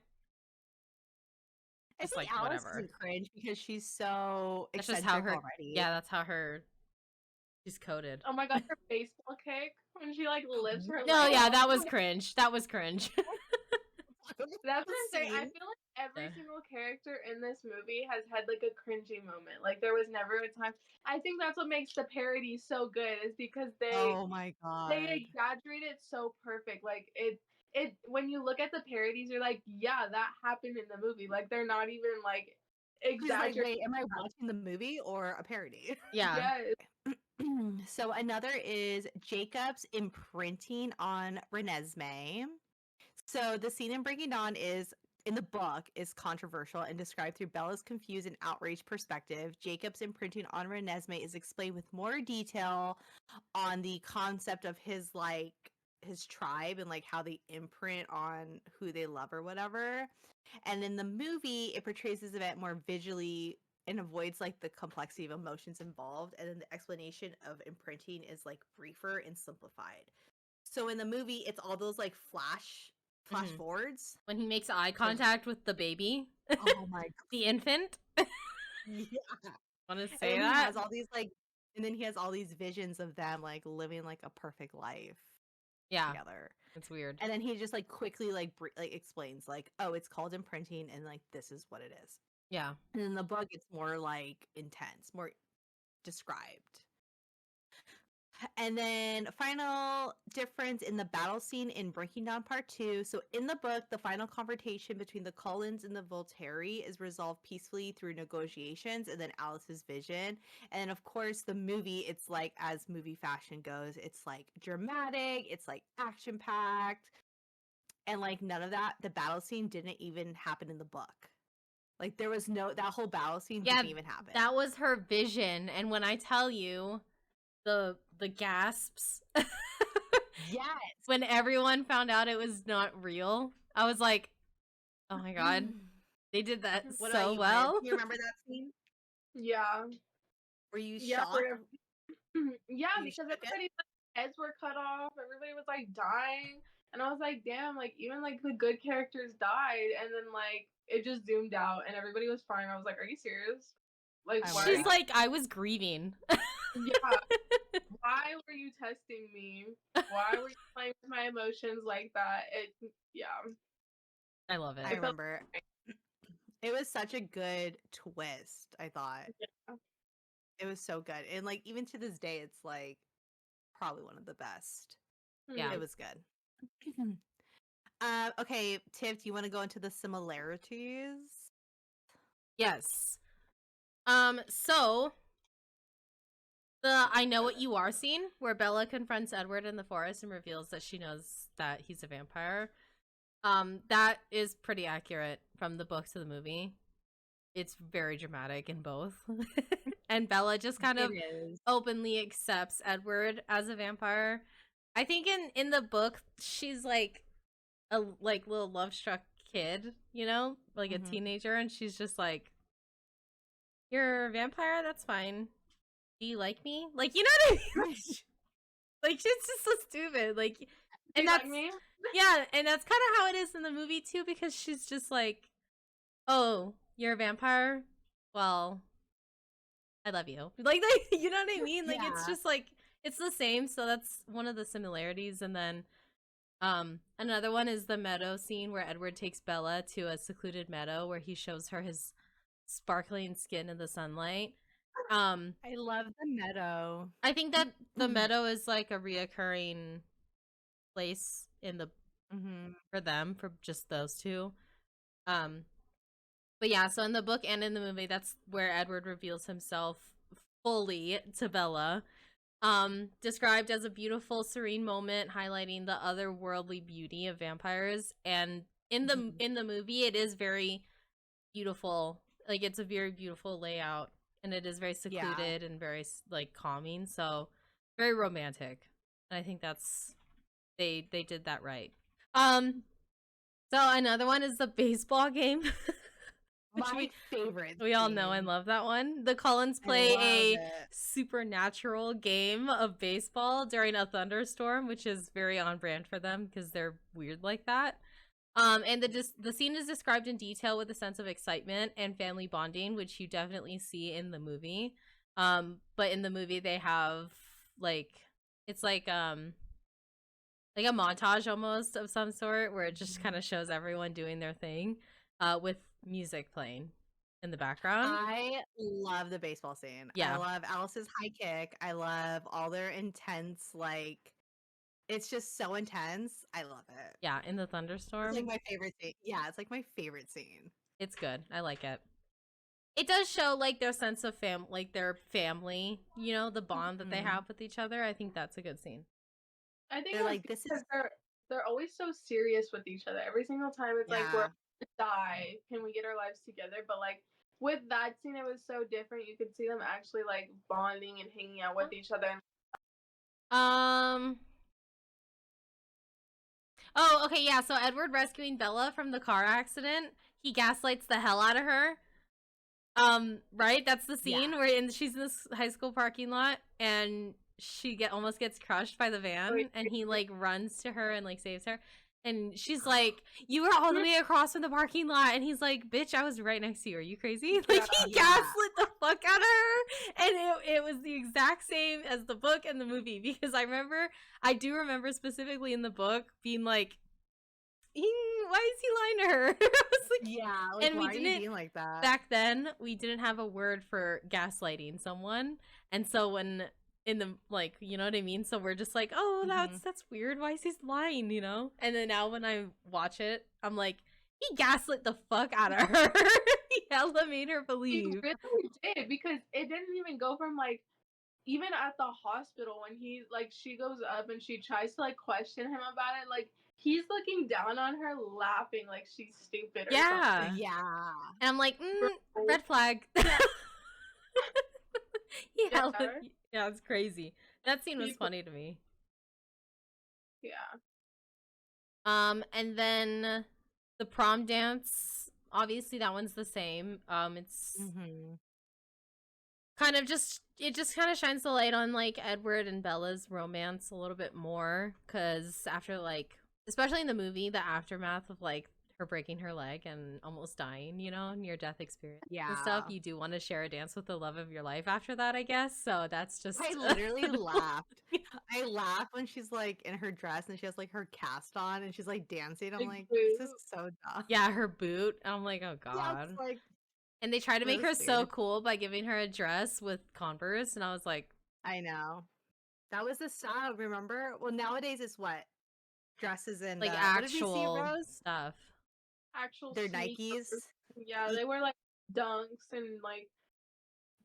I Just, think like, Alice whatever. isn't cringe because she's so That's eccentric just how her. already. Yeah, that's how her. She's coded. Oh my god, her baseball kick when she like lifts her. No, leg yeah, up. that was cringe. That was cringe. That's what I'm saying. I Scene. feel like every Yeah. single character in this movie has had like a cringy moment. Like there was never a time. I think that's what makes the parody so good is because Oh my god. they exaggerate it so perfect. Like it when you look at the parodies, you're like, yeah, that happened in the movie. Like they're not even like She's like, exaggerating. wait, am I watching the movie or a parody? Yeah. Yes. So another is Jacob's imprinting on Renesmee. So the scene in Breaking Dawn is in the book is controversial and described through Bella's confused and outraged perspective. Jacob's imprinting on Renesmee is explained with more detail on the concept of his like his tribe and like how they imprint on who they love or whatever. And in the movie, it portrays this event more visually and avoids like the complexity of emotions involved. And then the explanation of imprinting is like briefer and simplified. So in the movie, it's all those like flash Mhm. forwards. When he makes eye contact with the baby, Oh my the infant. god! Yeah. Want to And say then he that? has all these like, and then he has all these visions of them like living like a perfect life Yeah, together. it's weird. And then he just like quickly like like explains like, oh, it's called imprinting, and like this is what it is. Yeah. And in the book, it's more like intense, more described. And then final difference in the battle scene in Breaking Dawn Part 2. So in the book, the final confrontation between the Cullens and the Volturi is resolved peacefully through negotiations and then Alice's vision. And of course, the movie, it's like as movie fashion goes, it's like dramatic, it's like action packed. And like none of that, the battle scene didn't even happen in the book. Like there was no, that whole battle scene Yeah, didn't even happen. That was her vision, and when I tell you the gasps Yes. when everyone found out it was not real, I was like, oh my god, they did that What about so you, well. Liz? You remember that scene? Yeah. Were you Yeah. shocked? Yeah, You because shook it? everybody's heads were cut off. Everybody was like dying, and I was like, damn, like even like the good characters died, and then like it just zoomed out, and everybody was fine. I was like, are you serious? Like, I why? She's like, I was grieving. Yeah. Why were you testing me? Why were you playing with my emotions like that? Yeah. I love it. I remember. It was such a good twist, I thought. Yeah. It was so good. And like even to this day, it's like probably one of the best. Yeah. It was good. Okay, Tiff, do you want to go into the similarities? Yes. So the I know what you are scene where Bella confronts Edward in the forest and reveals that she knows that he's a vampire. That is pretty accurate from the book to the movie. It's very dramatic in both. And Bella just kind of It is. openly accepts Edward as a vampire. I think in the book she's like a like little love struck kid, you know, like a Mhm. teenager, and she's just like, "You're a vampire? That's fine. Do you like me?" Like, you know what I mean? Like, she's just so stupid. Like, Do and you that's like me? yeah, and that's kind of how it is in the movie too, because she's just like, "Oh, you're a vampire? Well, I love you." Like, you know what I mean? Like, it's Yeah. just like it's the same. So that's one of the similarities. And then, another one is the meadow scene where Edward takes Bella to a secluded meadow where he shows her his sparkling skin in the sunlight. I love the meadow. I think that the meadow is like a reoccurring place in the Mm-hmm. for them, for just those two. But yeah, so in the book and in the movie, that's where Edward reveals himself fully to Bella. Described as a beautiful, serene moment highlighting the otherworldly beauty of vampires. And in the movie, it is very beautiful. Like, it's a very beautiful layout, and it is very secluded and very like calming, so very romantic. And I think that's they did that right. So another one is the baseball game. My favorite. We all know and love that one. The Cullens play a supernatural game of baseball during a thunderstorm, which is very on brand for them because they're weird like that. And the scene is described in detail with a sense of excitement and family bonding, which you definitely see in the movie. But in the movie they have it's like a montage almost of some sort where it just kind of shows everyone doing their thing, with music playing in the background. I love the baseball scene. Yeah. I love Alice's high kick. I love all their intense, it's just so intense. I love it. Yeah, in the thunderstorm. It's like my favorite scene. Yeah, it's like my favorite scene. It's good. I like it. It does show like their sense of their family, you know, the bond that they have with each other. I think that's a good scene. I think They're like, this is they're always so serious with each other. Every single time it's like, we're gonna die. Can we get our lives together? But like with that scene, it was so different. You could see them actually like bonding and hanging out with each other. Oh, okay, yeah. So Edward rescuing Bella from the car accident, he gaslights the hell out of her. Right? That's the scene where she's in this high school parking lot and she almost gets crushed by the van, and he like runs to her and like saves her. And she's like, "You were all the way across from the parking lot," and he's like, "Bitch, I was right next to you. Are you crazy?" Like he gaslit the fuck out of her, and it was the exact same as the book and the movie, because I do remember specifically in the book being like, why is he lying to her? I was like, yeah, and why we didn't, are you being like that? back then we didn't have a word for gaslighting someone, and so when in the you know what I mean, so we're just like, oh, that's weird, why is he lying, you know? And then now when I watch it, I'm like, he gaslit the fuck out of her. He hella made her believe. He really did, because it didn't even go from like, even at the hospital when he she goes up and she tries to like question him about it, like he's looking down on her laughing like she's stupid or something. Yeah. And I'm like, red flag. Yeah, it's crazy. That scene was funny to me. Yeah. And then the prom dance, obviously that one's the same. It's kind of just kind of shines the light on like Edward and Bella's romance a little bit more, because after especially in the movie, the aftermath of like her breaking her leg and almost dying, you know, near death experience and stuff, you do want to share a dance with the love of your life after that, I guess. So that's just I literally laughed. I laughed when she's like in her dress and she has like her cast on and she's like dancing. I'm like, this is so dumb. Yeah, her boot. I'm like, oh god. Yeah, and they try to make her so cool by giving her a dress with Converse, and I was like, I know. That was the style, remember? Well, nowadays it's what? Dresses and like actual stuff. Actual They're sneakers. Nikes. Yeah, they wear like dunks and like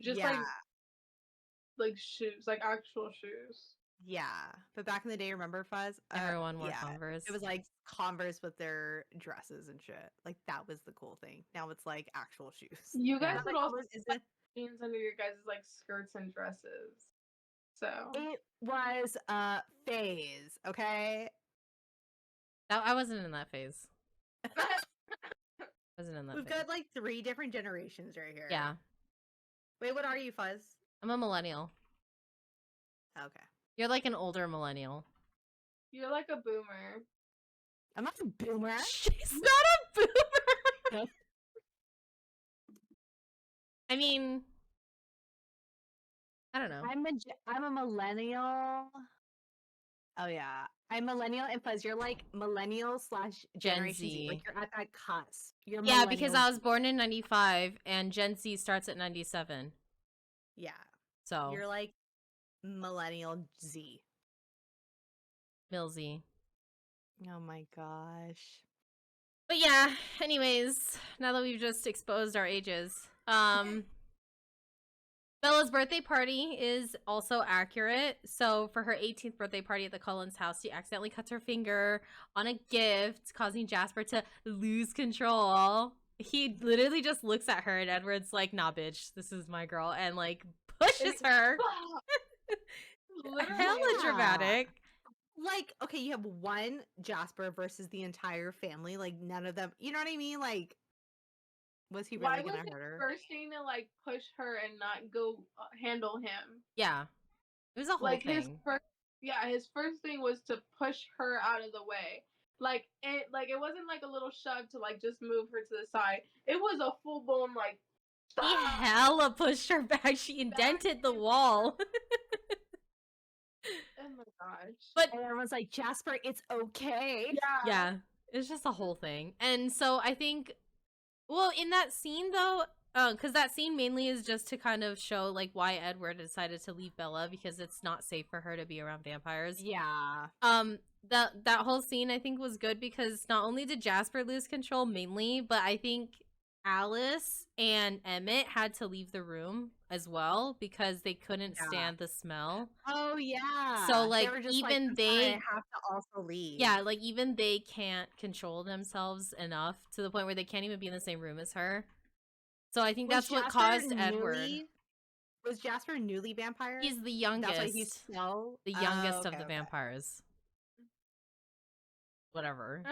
just like shoes, like actual shoes. Yeah, but back in the day, remember, Fuzz? Everyone wore Converse. It was like Converse with their dresses and shit. Like that was the cool thing. Now it's like actual shoes. You guys would also put jeans under your guys' like skirts and dresses. So it was a phase, okay? I wasn't in that phase. Wasn't in that. We've got like 3 different generations right here. Yeah. Wait, what are you, Fuzz? I'm a millennial. Okay. You're like an older millennial. You're like a boomer. I'm not a boomer. She's not a boomer. I mean, I don't know. I'm a millennial. Oh yeah, I'm millennial, and Fuzz, you're like millennial / Generation Z. Like you're at that cusp. Yeah, because I was born in 95 and Gen Z starts at 97. Yeah. So you're like millennial Z. Mil Z. Oh my gosh. But yeah, anyways, now that we've just exposed our ages, Bella's birthday party is also accurate. So for her 18th birthday party at the Cullens' house, she accidentally cuts her finger on a gift, causing Jasper to lose control. he literally just looks at her, and Edward's like, "Nah, bitch, this is my girl," and like pushes her. Literally. Hella Yeah. dramatic. Like, okay, you have one Jasper versus the entire family. Like, none of them. You know what I mean? Like, was he Why really was gonna his hurt her? first thing to like push her and not go handle him? Yeah, it was a whole Like thing. his first thing was to push her out of the way. Like it wasn't like a little shove to like just move her to the side. It was a full blown like. He "Stop!" hella pushed her back. She indented the wall. Oh my gosh. But And everyone's like, Jasper, it's okay. yeah, it's just a whole thing. And so I think, well, in that scene though, because that scene mainly is just to kind of show like why Edward decided to leave Bella, because it's not safe for her to be around vampires. Yeah. That whole scene I think was good because not only did Jasper lose control mainly, but I think Alice and Emmett had to leave the room as well because they couldn't stand the smell. Oh yeah. So like were just even "I'm sorry, they I have to also leave. yeah, like even they can't control themselves enough to the point where they can't even be in the same room as her. So I think that's what caused Edward. Was Jasper newly vampire? He's the youngest. That's why he's so the youngest okay, of the vampires. Whatever.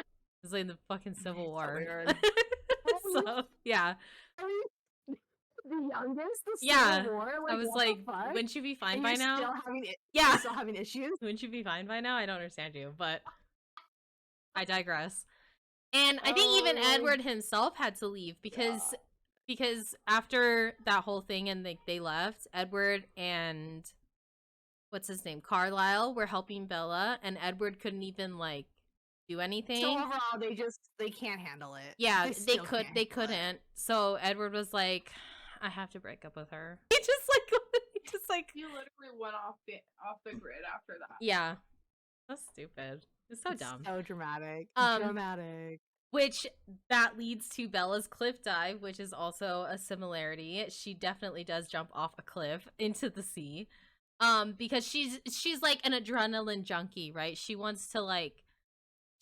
It's like the fucking Civil So War. weird. So yeah. The youngest? The Yeah. Civil War? I was what like, the fuck? wouldn't you be fine And by you're now? Still having Yeah. You're still having issues? Wouldn't you be fine by now? I don't understand you, but I digress. And I think even Edward himself had to leave because after that whole thing and they left, Edward and what's his name, Carlisle, were helping Bella, and Edward couldn't even like do anything. So overall, they can't handle it. Yeah, they still can't handle it. couldn't. So Edward was like, I have to break up with her. He just like You literally went off the grid after that. yeah. That's stupid. It's so dumb. So dramatic. Dramatic. Which that leads to Bella's cliff dive, which is also a similarity. She definitely does jump off a cliff into the sea. Because she's like an adrenaline junkie, right? She wants to like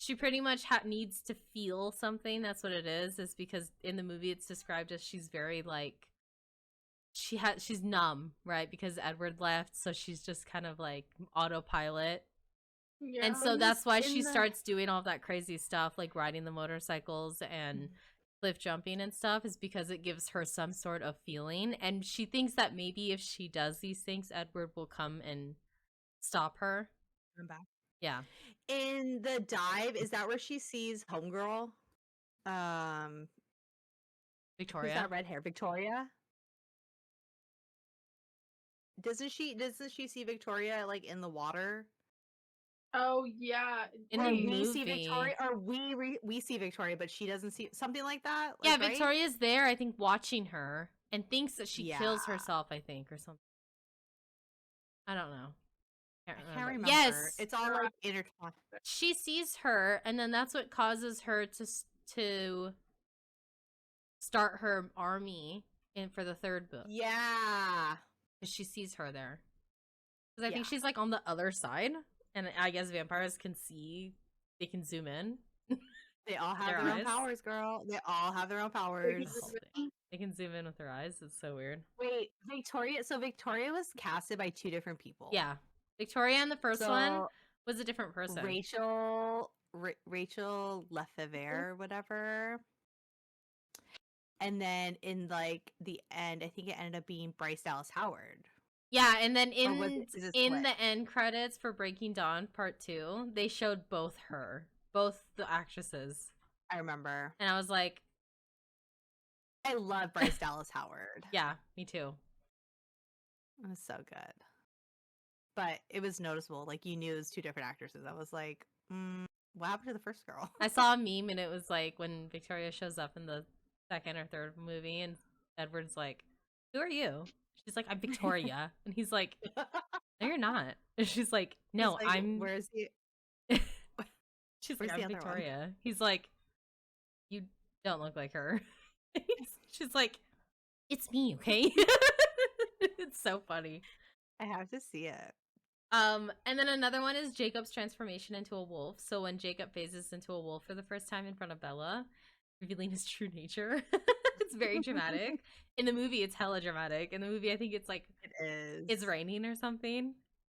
she pretty much needs to feel something. That's what it is because in the movie it's described as she's very like she's numb, right? Because Edward left, so she's just kind of like autopilot. Yeah. And so that's why she starts doing all that crazy stuff, like riding the motorcycles and cliff jumping and stuff, is because it gives her some sort of feeling. And she thinks that maybe if she does these things, Edward will come and stop her. I'm back. Yeah. In the dive, is that where she sees Homegirl? Victoria. Who's that red hair? Victoria? Doesn't she see Victoria like in the water? Oh yeah. In the we see movie. Victoria, or we see Victoria, but she doesn't see something like that. Yeah, right? Victoria's there, I think, watching her and thinks that she kills Yeah. herself, I think, or something. I don't know. I can't remember. Yes, It's all like intertwined. she sees her, and then that's what causes her to start her army for the third book. Yeah. Because she sees her there. Because I think Yeah. she's like on the other side, and I guess vampires can see. They can zoom in. They all have Their their own eyes. powers, girl. They all have their own powers. They can zoom in with their eyes. It's so weird. Wait, Victoria. So Victoria was casted by two different people. Yeah, Victoria in the first one was a different person. Rachel Lefevre, whatever. And then in like the end, I think it ended up being Bryce Dallas Howard. Yeah, and then is it in split? the end credits for Breaking Dawn Part 2, they showed both the actresses. I remember. And I was like, I love Bryce Dallas Howard. yeah, me too. It was so good. But it was noticeable. Like, you knew it was two different actresses. I was like, what happened to the first girl? I saw a meme and it was like when Victoria shows up in the second or third movie and Edward's like, who are you? She's like, I'm Victoria. And he's like, no, you're not. And she's like, no, He's like, I'm... Where's the... She's Where's like, the I'm other one? Victoria. He's like, you don't look like her. She's like, it's me, okay? It's so funny. I have to see it. And then another one is Jacob's transformation into a wolf. So when Jacob phases into a wolf for the first time in front of Bella, revealing his true nature. It's very dramatic. In the movie, it's hella dramatic. In the movie, I think it's like It is. it's raining or something,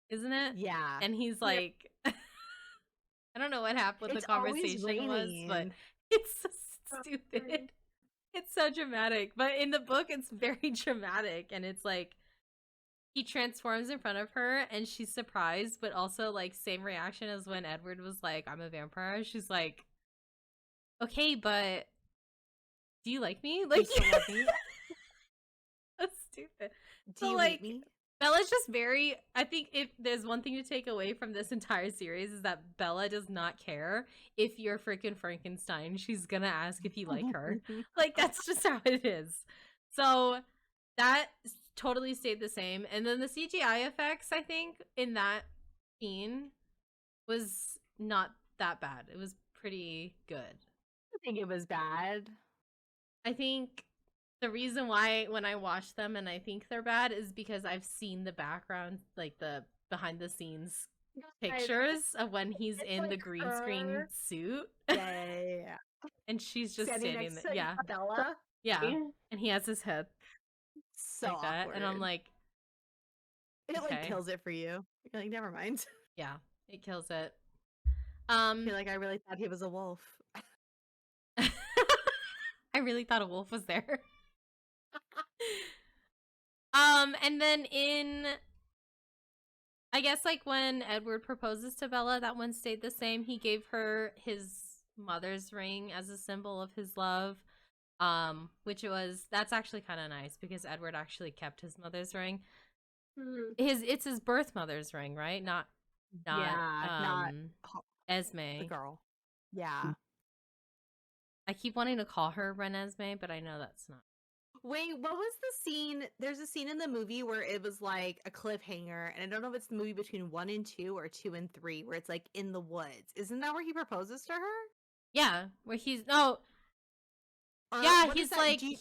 isn't it? Yeah. And he's like, I don't know what happened, what It's the always conversation was, but raining. it's so stupid. It's so dramatic. But in the book, it's very dramatic. And it's like, he transforms in front of her and she's surprised, but also like same reaction as when Edward was like, I'm a vampire. She's like, okay, but do you like me? Like, You still love me? that's stupid. Do So, you like, hate me? Bella's just very, I think if there's one thing to take away from this entire series is that Bella does not care if you're freaking Frankenstein. She's gonna ask if you like her. Like, that's just how it is. So that totally stayed the same. And then the CGI effects, I think, in that scene was not that bad. It was pretty good. I think it was bad. I think the reason why when I watch them and I think they're bad is because I've seen the background, like the behind the scenes pictures of when he's It's in the like green screen her. suit. Yeah. And she's just Standing standing next there. to Yeah. Bella. Yeah. And he has his head So like that. awkward. And I'm like, it like okay. kills it for you. You're like, never mind. yeah, it kills it. You're like, I really thought he was a wolf. I really thought a wolf was there. And then I guess like when Edward proposes to Bella, that one stayed the same. He gave her his mother's ring as a symbol of his love. That's actually kind of nice because Edward actually kept his mother's ring. It's his birth mother's ring, right? Not Esme. The girl. Yeah. I keep wanting to call her Renesmee, but I know that's not. Wait, what was the scene? There's a scene in the movie where it was like a cliffhanger, and I don't know if it's the movie between 1 and 2 or 2 and 3, where it's like in the woods. Isn't that where he proposes to her? Yeah, where he's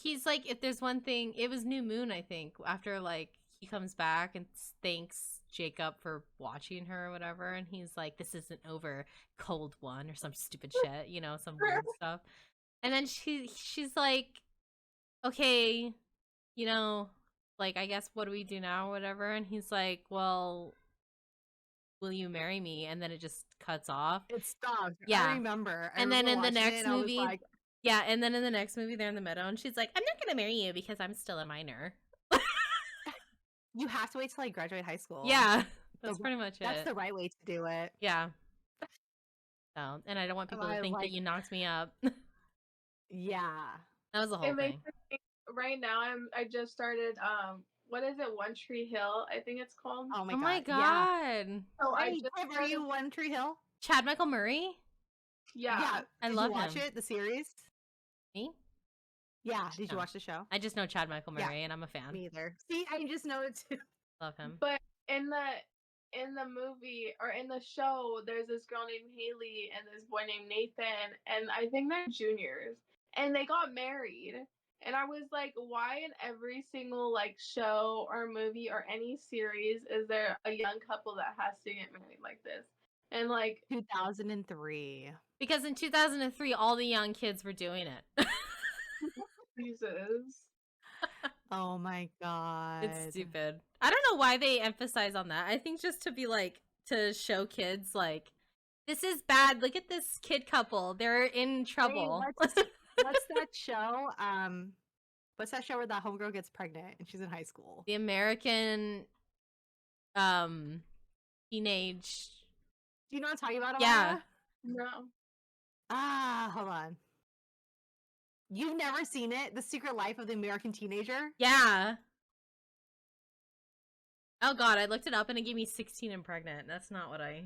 he's like, if there's one thing, it was New Moon, I think, after like he comes back and thanks Jacob for watching her or whatever, and he's like, this isn't over, cold one, or some stupid shit, some weird stuff. And then she's like, okay, like, I guess what do we do now or whatever? And he's like, well, will you marry me? And then it just cuts off. It stopped. Yeah. I remember. And then in the next movie, like, yeah, and then in the next movie, they're in the meadow, and she's like, I'm not gonna marry you because I'm still a minor. you have to wait till I graduate high school. Yeah, that's pretty much it. That's the right way to do it. Yeah. So, and I don't want people to think that you knocked me up. Yeah. That was the whole thing. Makes me think, right now I just started what is it, One Tree Hill, I think it's called. Oh my my god. god. Yeah. So Are you One Tree Hill? Chad Michael Murray? Yeah. I Did love you watch him. it, the series? Me? Yeah. Did you No. watch the show? I just know Chad Michael Murray, and I'm a fan. Me either. See, I just know it too. Love him. But in the movie or in the show, there's this girl named Haley and this boy named Nathan, and I think they're juniors, and they got married. And I was like, why in every single like show or movie or any series is there a young couple that has to get married like this? And like 2003. Because in 2003, all the young kids were doing it. Jesus. Oh my god. It's stupid. I don't know why they emphasize on that. I think just to be like, to show kids like, this is bad. Look at this kid couple. They're in trouble. What's that show? What's that show where that homegirl gets pregnant and she's in high school? The American teenage. Do you know what I'm talking about? Yeah. Amaya? No. Hold on. You've never seen it? The Secret Life of the American Teenager? Yeah. Oh god, I looked it up and it gave me 16 and pregnant. That's not what I...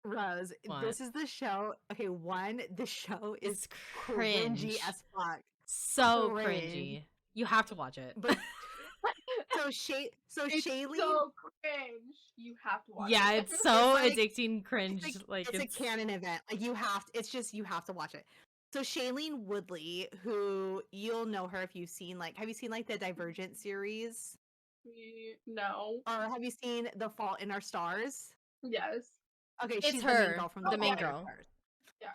Rose, What? this is the show. Okay, the show is It's cringe. cringy as fuck. So Cringe. cringy. You have to watch it. But so It's Shailene, so cringe. You have to watch Yeah, it. it's so like- addicting cringe. it's a canon event. Like you have to watch it. So Shailene Woodley, who you'll know her if you've seen have you seen the Divergent series? No. Or have you seen The Fault in Our Stars? Yes. Okay, It's she's her, the main girl from the main Fault in Our girl. Stars.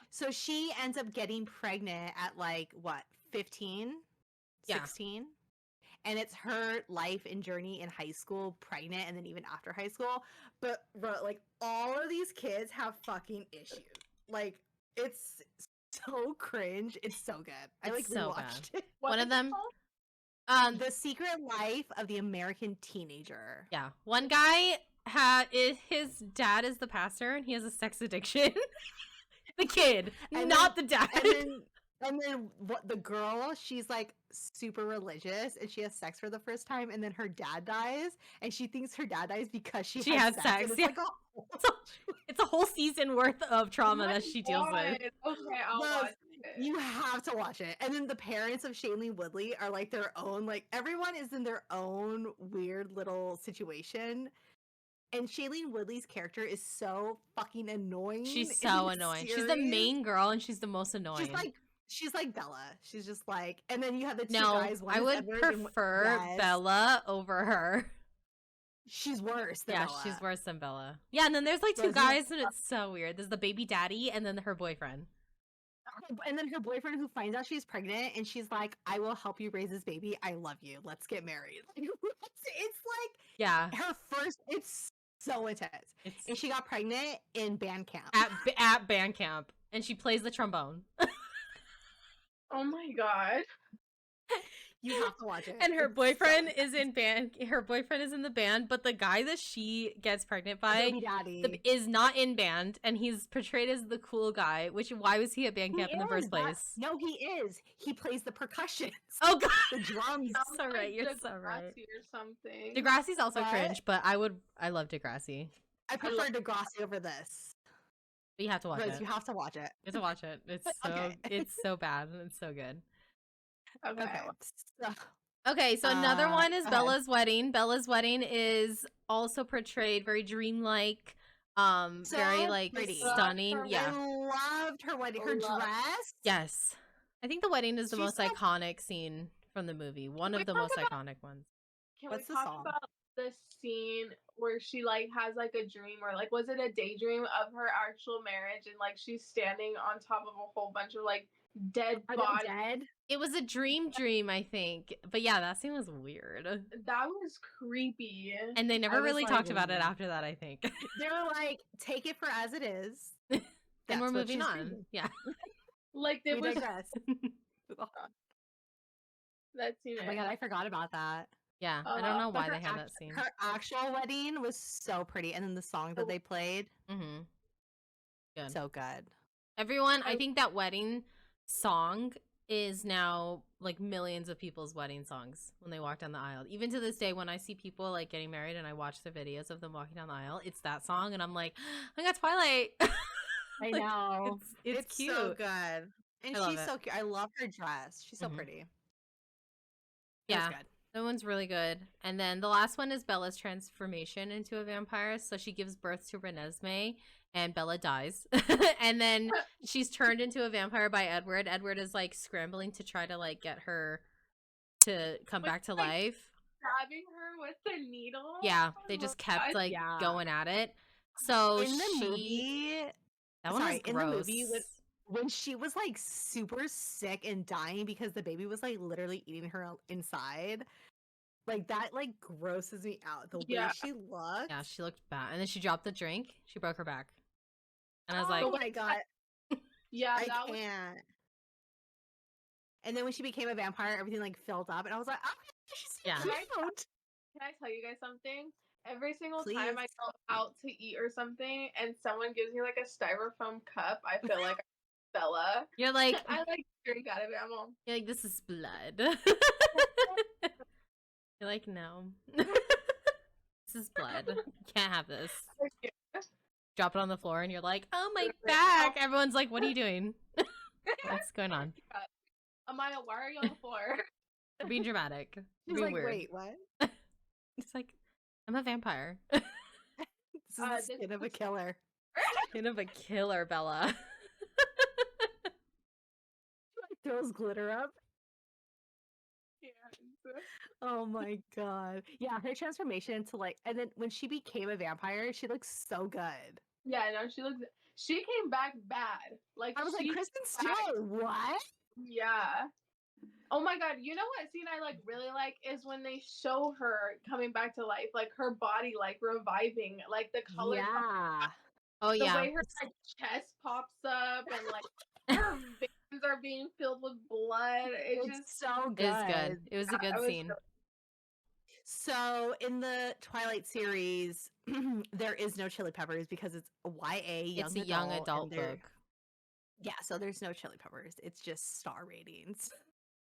So she ends up getting pregnant at like what, 15, Yeah. 16? And it's her life and journey in high school, pregnant, and then even after high school. But bro, like all of these kids have fucking issues. Like it's so cringe. It's so good. I It's like so rewatched it. What One is of it them- called? The Secret Life of the American Teenager. Yeah. One guy his dad is the pastor and he has a sex addiction. The kid, And not the dad. And then what, the girl, she's like super religious and she has sex for the first time, and then her dad dies, and she thinks her dad dies because she has has sex, and it's yeah. like It's a whole season worth of trauma Oh my that she deals with. God. Okay, I'll Yes, watch it. you have to watch it. And then the parents of Shailene Woodley are like their own, like everyone is in their own weird little situation. And Shailene Woodley's character is so fucking annoying. She's in so the annoying. She's the series. main girl and she's the most annoying. She's like Bella. She's just like, and then you have the two No, guys. One I is would Edward and prefer yes. Bella over her. She's worse than Yeah, Bella. she's worse than Bella. Yeah, and then there's like two Whereas guys and it's so weird. There's the baby daddy and then her boyfriend. And then her boyfriend who finds out she's pregnant and she's like, I will help you raise this baby. I love you. Let's get married. It's like Yeah. her first, it's so intense. It's And she got pregnant in band camp. at band camp and she plays the trombone. Oh my God. You have to watch it. And her It's boyfriend so is in band. Her boyfriend is in the band, but the guy that she gets pregnant by Baby daddy. is not in band, and he's portrayed as the cool guy. Which why was he at band camp in the first place? No, he is. He plays the percussion. Oh god, The drums. Sounds so right, like you're so right. Degrassi or something. Degrassi's also What? cringe, but I love Degrassi. I prefer Degrassi over this. But you have to watch Rose, it. you have to watch it. You have to watch it. It's so Okay. it's so bad and it's so good. Okay. Okay. So, Okay, so another one is go ahead. Bella's Wedding. Bella's Wedding is also portrayed very dreamlike, very So like pretty. stunning. Love her Yeah. I loved her wedding. Her Love. dress. Yes. I think the wedding is the She's most so- iconic scene from the movie. One we of the talk most about- iconic ones. Can What's we the talk song? about the scene where she like has like a dream, or like was it a daydream of her actual marriage, and like she's standing on top of a whole bunch of like dead Are bodies? they dead? It was a dream, I think. But yeah, that scene was weird. That was creepy. And they I never was really like, talked about it "Ooh." after that, I think. They were like, take it for as it is. And That's we're what moving she's on. doing. Yeah. Like there We was digress. that scene. Oh my god, I forgot about that. Yeah. I don't know But why her they had act- that scene. Her actual wedding was so pretty, and then the song that Oh. they played, Mm-hmm. Good. so good. Everyone, I I- think that wedding song is now like millions of people's wedding songs when they walk down the aisle. Even to this day, when I see people like getting married and I watch the videos of them walking down the aisle, it's that song, and I'm like, I got Twilight. I Like, know. It's cute. so good. And I love she's it. so cute. I love her dress. She's so Mhm. pretty. It Yeah. was good. That one's really good. And then the last one is Bella's transformation into a vampire. So she gives birth to Renesmee and Bella dies. And then she's turned into a vampire by Edward. Edward is like scrambling to try to like get her to come With, back to like, life. Stabbing her with the needle. Yeah, they just kept like Yeah. going at it. So In the she movie, that one sorry, was in the gross. movie when she was like super sick and dying because the baby was like literally eating her inside, like that like grosses me out. The way Yeah. she looked. Yeah, she looked bad. And then she dropped the drink. She broke her back. And I was Oh like, my god, Yeah, I that was can't. And then when she became a vampire, everything like filled up, and I was like, oh, she's so Yeah. cute. Can I tell you guys something? Every single Please. time I go out to eat or something and someone gives me like a styrofoam cup, I feel like I'm Bella. you're like, I like drink out of it. I'm all, you're like, this is blood. You're like, no. This is blood. You can't have this. Drop it on the floor and you're like, oh my back. Everyone's like, what are you doing? What's going on? Amaya, why are you on the floor? You're being dramatic. You're She's being like, weird. wait, what? It's like, I'm a vampire. This is the This skin of a was- killer. Kind of a killer, Bella. Throws glitter up. Yeah. Oh my god. Yeah, her transformation to like, and then when she became a vampire, she looks so good. Yeah, no, she came back bad. Like I was like, she Kristen Stewart, what? yeah. Oh my god, you know what scene I like really like is when they show her coming back to life, like her body like reviving, like the color, Yeah. Oh the yeah. way her like chest pops up and like her veins are being filled with blood. It's It's just so It was good. good. It was a good it was scene. So in the Twilight series, there is no Chili Peppers because it's a YA young It's a young and adult they're- book. Yeah, so there's no Chili Peppers. It's just star ratings.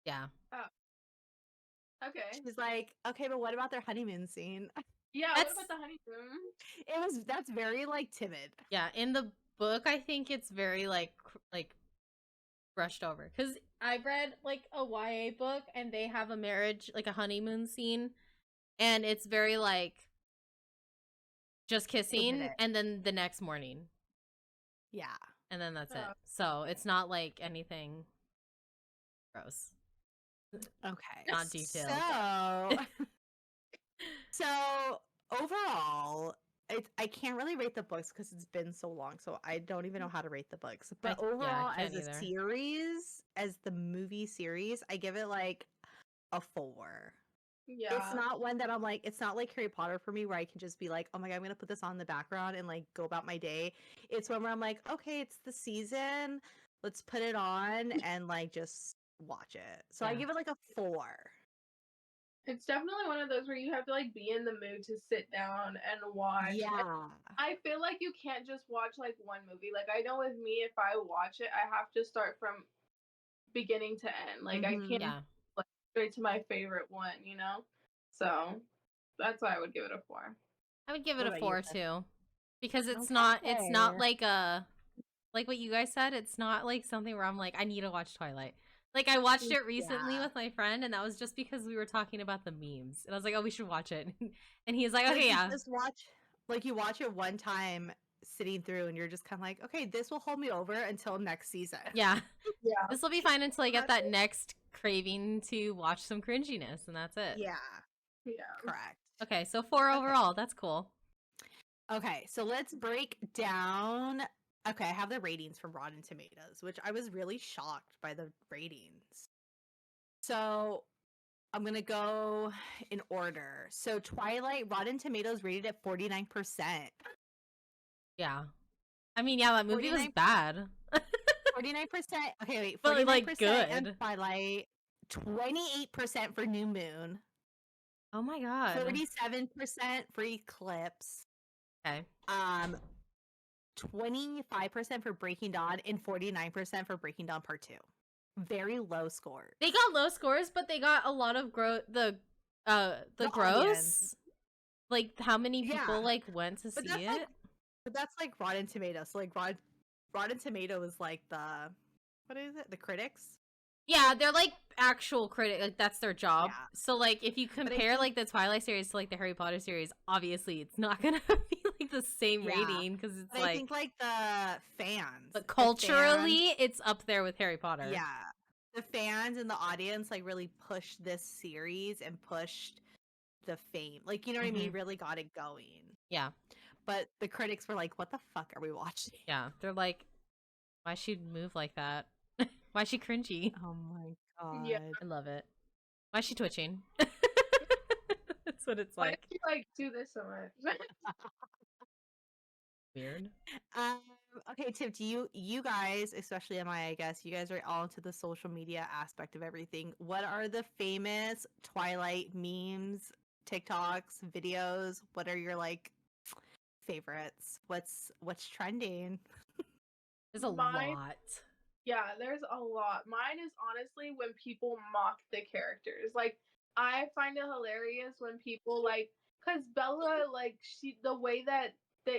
Yeah. okay. She's like, okay, but what about their honeymoon scene? Yeah, That's- what about the honeymoon? That's very like timid. Yeah. In the book, I think it's very like brushed over because I've read like a YA book and they have a marriage, like a honeymoon scene, and it's very like just kissing, minute. and then the next morning, Yeah. and then that's it. Oh. So it's not like anything gross. Okay. Not detailed. So overall, I can't really rate the books because it's been so long, so I don't even know how to rate the books. But I overall, can't as a either. series, as the movie series, I give it like a 4. Yeah. It's not one that I'm like, it's not like Harry Potter for me where I can just be like, oh my god, I'm gonna put this on in the background and like go about my day. It's one where I'm like, okay, it's the season, let's put it on and like just watch it. So I Yeah. give it like a 4. It's definitely one of those where you have to like be in the mood to sit down and watch. Yeah. I feel like you can't just watch like one movie. Like I know with me, if I watch it, I have to start from beginning to end. Like I Mhm. can't Yeah. like, straight to my favorite one, you know? So that's why I would give it a 4. I would give it What a about you, 4 Tiff? too, because it's not Okay. like a like what you guys said. It's not like something where I'm like I need to watch Twilight. Like I watched it recently Yeah. with my friend, and that was just because we were talking about the memes, and I was like, oh, we should watch it, and he's like, Like, okay, you yeah, just watch, like you watch it one time sitting through and you're just kind of like, okay, this will hold me over until next season. yeah. Yeah. This will be fine until I get That's that next craving to watch some cringiness, and that's it. Yeah, Yeah. correct. Okay, so 4 overall. That's cool. Okay, so let's break down. Okay, I have the ratings from Rotten Tomatoes, which I was really shocked by the ratings. So I'm gonna go in order. So Twilight, Rotten Tomatoes rated at 49%. Yeah. I mean, yeah, that movie was 49 bad. 49%. Okay, wait. But, 49% like, and good. Twilight. 28% for New Moon. Oh my god. 47% for Eclipse. Okay. 25% for Breaking Dawn and 49% for Breaking Dawn Part 2. Very low scores. They got low scores, but they got a lot of the The gross. audience. Like how many people Yeah. like went to But see that's it? like, but that's like Rotten Tomatoes. So like Rotten Tomato is like the, what is it? The critics? Yeah, they're like actual critic. Like that's their job. Yeah. So like if you I compare think- like the Twilight series to like the Harry Potter series, obviously it's not gonna be like the same Yeah. rating because it's But like. I think like the fans. But the culturally, it's up there with Harry Potter. fans- yeah. The fans and the audience like really pushed this series and pushed the fame. Like, you know what I mean? Really got it going. Yeah. But the critics were like, what the fuck are we watching? Yeah. They're like, why she move like that? Why she cringy? Oh my god. Yeah. I love it. Why she twitching? That's what it's Why like. did you like do this so much? Weird. Okay, Tip, do you guys, especially Amaya, I guess, you guys are all into the social media aspect of everything. What are the famous Twilight memes, TikToks, videos? What are your like favorites? What's trending? There's a Mine- lot. Yeah, there's a lot. Mine is honestly when people mock the characters. Like, I find it hilarious when people like, cause Bella, like, the way that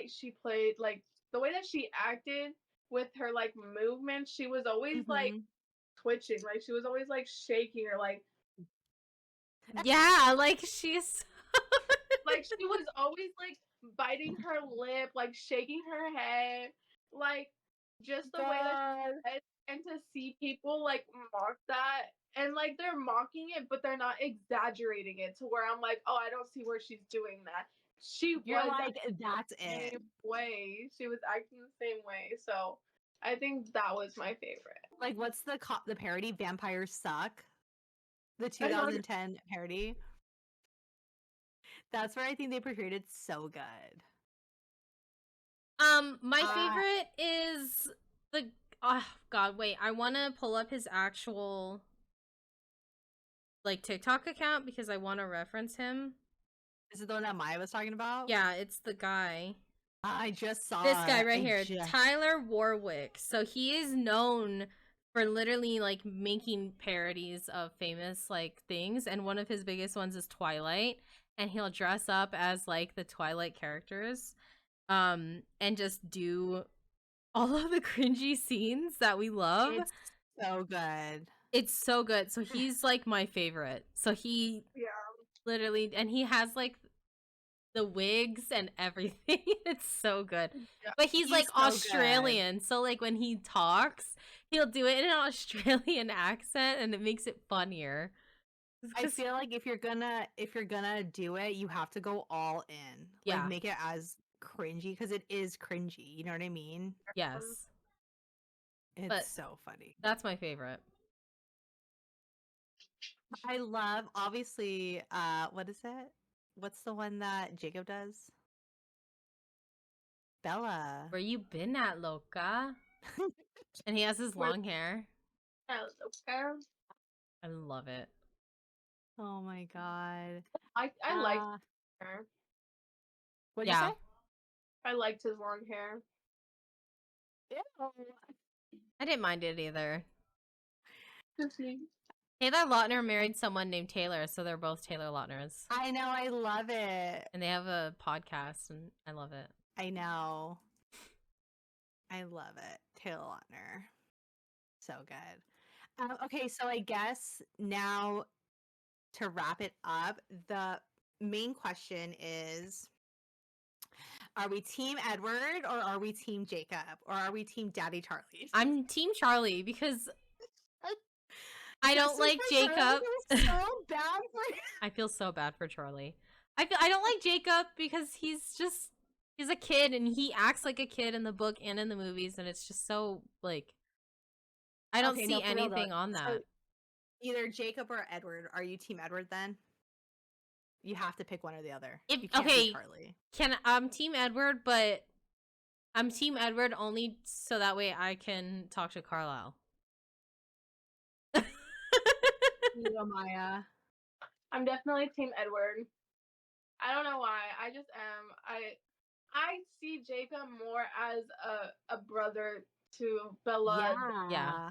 she played, like, the way that she acted with her like movements, she was always like Mhm. twitching, like she was always like shaking or like Yeah, like she's. she was always like biting her lip, like shaking her head, like just the way that she said, and to see people like mock that and like they're mocking it but they're not exaggerating it to where I'm like, oh, I don't see where she's doing that. she You're was like, that's the it. same way. She was acting the same way. So I think that was my favorite. Like, what's the parody? Vampires Suck? The I know. 2010 parody. That's where I think they portrayed it so good. My favorite is the oh god, wait, I want to pull up his actual like TikTok account because I want to reference him. Is it the one that Maya was talking about? Yeah, it's the guy. I just saw This guy it. right here, Tyler Warwick. So he is known for literally like making parodies of famous like things, and one of his biggest ones is Twilight, and he'll dress up as like the Twilight characters and just do all of the cringy scenes that we love. It's so good. It's so good. So he's like my favorite. So he literally, and he has like the wigs and everything. It's so good. Yeah. But he's like so Australian. good. So like when he talks, he'll do it in an Australian accent and it makes it funnier. I feel like if you're gonna do it, you have to go all in. Yeah. Like make it as cringy, because it is cringy. You know what I mean? Yes. It's But so funny. that's my favorite. I love, obviously, what is it? What's the one that Jacob does? Bella. Where you been at, Loca? And he has his long hair. Okay. I love it. Oh my god. I liked his hair. What'd you Yeah. say? I liked his long hair. I didn't mind it either. Just me. Taylor Lautner married someone named Taylor, so they're both Taylor Lautners. I know, I love it. And they have a podcast, and I love it. I know. I love it. Taylor Lautner. So good. Okay, so I guess now to wrap it up, the main question is, are we Team Edward or are we Team Jacob? Or are we Team Daddy Charlie? I'm Team Charlie because I don't Super like Charlie Jacob. feels so bad for I feel so bad for Charlie. I don't like Jacob because he's a kid and he acts like a kid in the book and in the movies, and it's just so like I don't Okay, see no, for real though. anything on So that. either Jacob or Edward. Are you Team Edward then? You have to pick one or the other. If- You can't be okay. Charlie. I'm Team Edward, but I'm Team Edward only so that way I can talk to Carlisle. You, Amaya. I'm definitely Team Edward. I don't know why. I just am. I see Jacob more as a brother to Bella Yeah.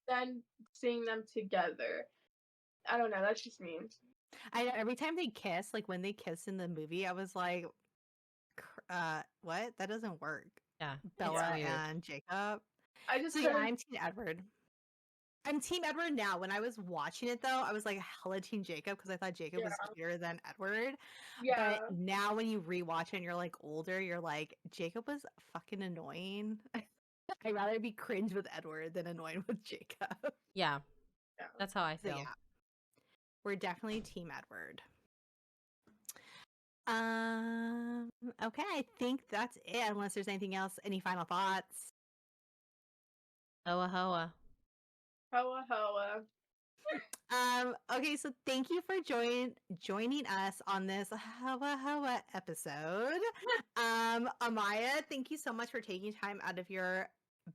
than seeing them together. I don't know. That's just me. I know every time they kiss, like when they kiss in the movie, I was like, what? That doesn't work. Yeah. it's Bella weird. and Jacob. I just So yeah, couldn't- I'm Team Edward. I'm Team Edward now. When I was watching it though, I was like hella Team Jacob because I thought Jacob was cuter than Edward. yeah. But now when you rewatch it and you're like older, you're like, Jacob was fucking annoying. I'd rather be cringe with Edward than annoyed with Jacob. Yeah. Yeah. That's how I So feel. yeah. We're definitely Team Edward. Okay, I think that's it. Unless there's anything else, any final thoughts? Hoa Hoa. Hoa Hoa. Okay, so thank you for joining us on this Hoa Hoa episode. Amaya, thank you so much for taking time out of your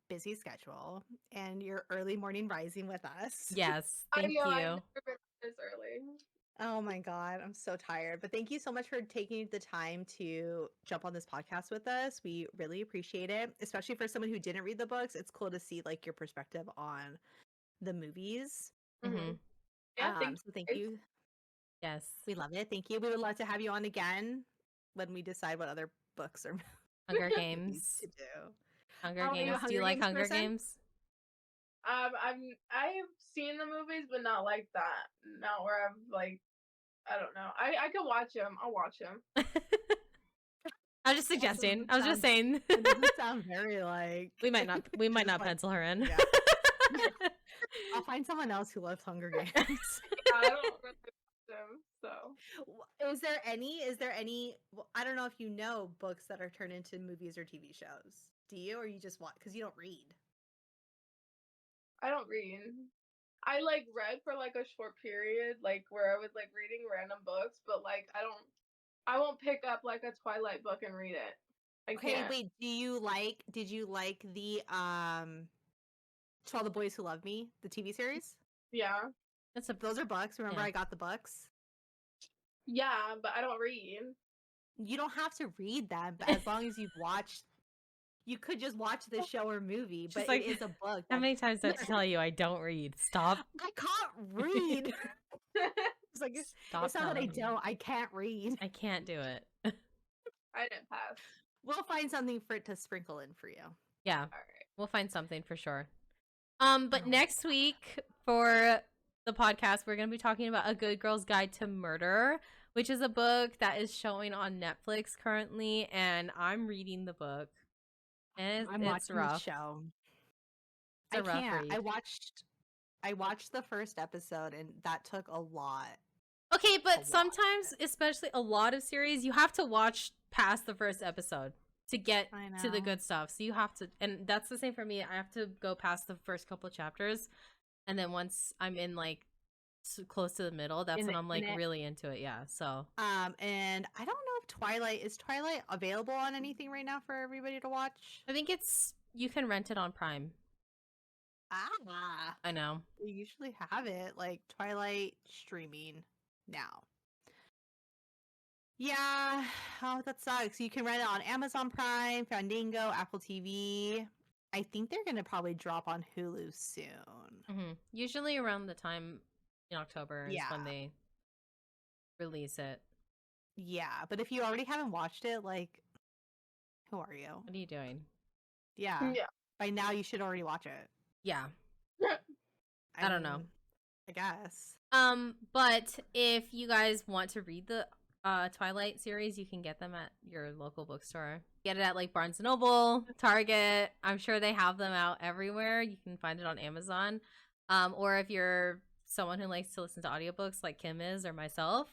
busy schedule and your early morning rising with us. Yes. Thank I know, I've you. never been this early. Oh my god, I'm so tired. But thank you so much for taking the time to jump on this podcast with us. We really appreciate it, especially for someone who didn't read the books. It's cool to see like your perspective on the movies. Mhm. Yeah, So thank guys. you. Yes. We love it. Thank you. We would love to have you on again when we decide what other books or Hunger movies Games. to do. Hunger Oh, are you a Games. Do Hunger you like Games Hunger person? Games? I've seen the movies, but not like that. Not where I'm like, I don't know. I could watch them. I'll watch them. I'm just suggesting. I was just saying. It doesn't sound very like we might not just, like, pencil her in. yeah. I'll find someone else who loves Hunger Games. I don't really watch them, so Is there any, well, I don't know if you know books that are turned into movies or TV shows. Do you, or you just watch? Because you don't read. I don't read. I like read for like a short period, like where I was like reading random books, but like I won't pick up like a Twilight book and read it. I Okay, can't. wait, did you like the To All the Boys Who Love Me, the TV series? Yeah. Those are books. Remember, Yeah. I got the books. Yeah, but I don't read. You don't have to read them, but as long as you've watched, you could just watch the show or movie, Just but like, it is a book. How many times do I have to tell you I don't read? Stop. I can't read. It's like, Stop it's not that I telling me. don't, I can't read. I can't do it. I didn't pass. We'll find something for it to sprinkle in for you. Yeah, All right. we'll find something for sure. But next week for the podcast, we're going to be talking about A Good Girl's Guide to Murder, which is a book that is showing on Netflix currently, and I'm reading the book. And I'm it's watching rough. the show. It's a rough can't. read. I watched the first episode, and that took a lot. Okay, A but lot. sometimes, especially a lot of series, you have to watch past the first episode to get I to the know. good stuff. So you have to, and that's the same for me. I have to go past the first couple chapters, and then once I'm in like close to the middle, that's when I'm like really into it. Yeah. So And I don't know if Twilight is available on anything right now for everybody to watch. I think you can rent it on Prime. Ah, I know. we usually have it like Twilight streaming now. Yeah, oh, that sucks. You can rent it on Amazon Prime, Fandango, Apple TV. I think they're gonna probably drop on Hulu soon. Usually around the time in October is when Yeah. they release it. Yeah, but if you already haven't watched it, like, who are you? What are you doing? Yeah, Yeah. by now you should already watch it. Yeah. I don't know. mean, I guess. But if you guys want to read the Twilight series, you can get them at your local bookstore. Get it at like Barnes & Noble, Target. I'm sure they have them out everywhere. You can find it on Amazon. Or if you're someone who likes to listen to audiobooks like Kim is or myself,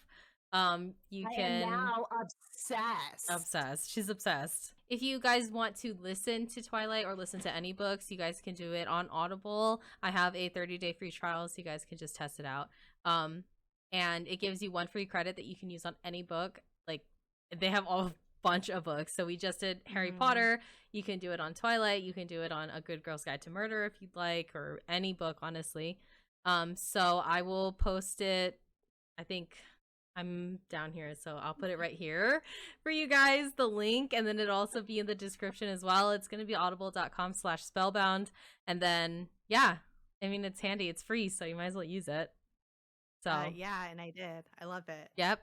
you I can am now obsessed. She's obsessed. If you guys want to listen to Twilight or listen to any books, you guys can do it on Audible. I have a 30-day free trial, so you guys can just test it out. And it gives you 1 free credit that you can use on any book. Like, they have a bunch of books. So we just did Harry Potter. You can do it on Twilight. You can do it on A Good Girl's Guide to Murder if you'd like, or any book, honestly. So I will post it. I think I'm down here, so I'll put it right here for you guys, the link, and then it'll also be in the description as well. It's going to be audible.com/spellbound. And then, yeah, I mean, it's handy. It's free, so you might as well use it. So yeah, and I did. I love it. Yep.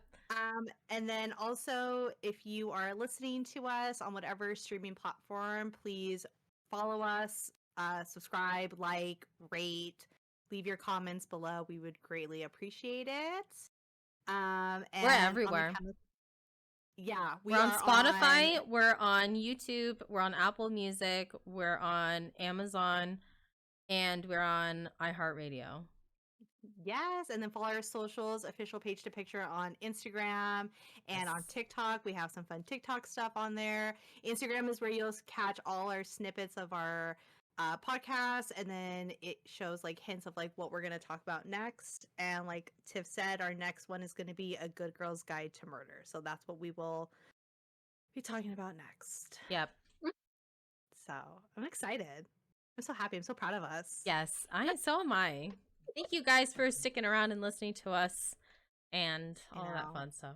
And then also, if you are listening to us on whatever streaming platform, please follow us, subscribe, like, rate, leave your comments below. We would greatly appreciate it. And we're everywhere. We're on Spotify, we're on YouTube, we're on Apple Music, we're on Amazon, and we're on iHeartRadio. Yes, and then follow our socials, official page to picture on Instagram and on TikTok. We have some fun TikTok stuff on there. Instagram is where you'll catch all our snippets of our podcasts, and then it shows like hints of like what we're going to talk about next. And like Tiff said, our next one is going to be A Good Girl's Guide to Murder. So that's what we will be talking about next. Yep. So I'm excited. I'm so happy. I'm so proud of us. Yes, so am I. Thank you guys for sticking around and listening to us and all that fun stuff.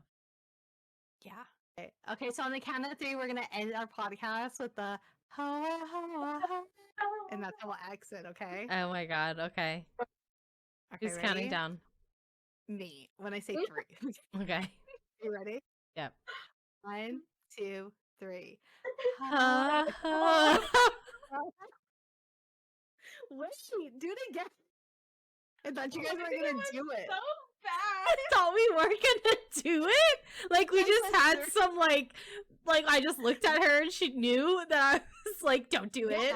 Yeah. Okay, so on the count of 3, we're going to end our podcast with the Hoa Hoa Hoa. And that's how we'll exit, okay? Oh my god, okay. Who's ready? counting down? Me. When I say 3. Okay. You ready? Yep. 1, 2, 3. Wait, do it again. I thought you guys were gonna do it. So bad. I thought we weren't gonna do it. Like we just had some like I just looked at her and she knew that I was like, "Don't do it."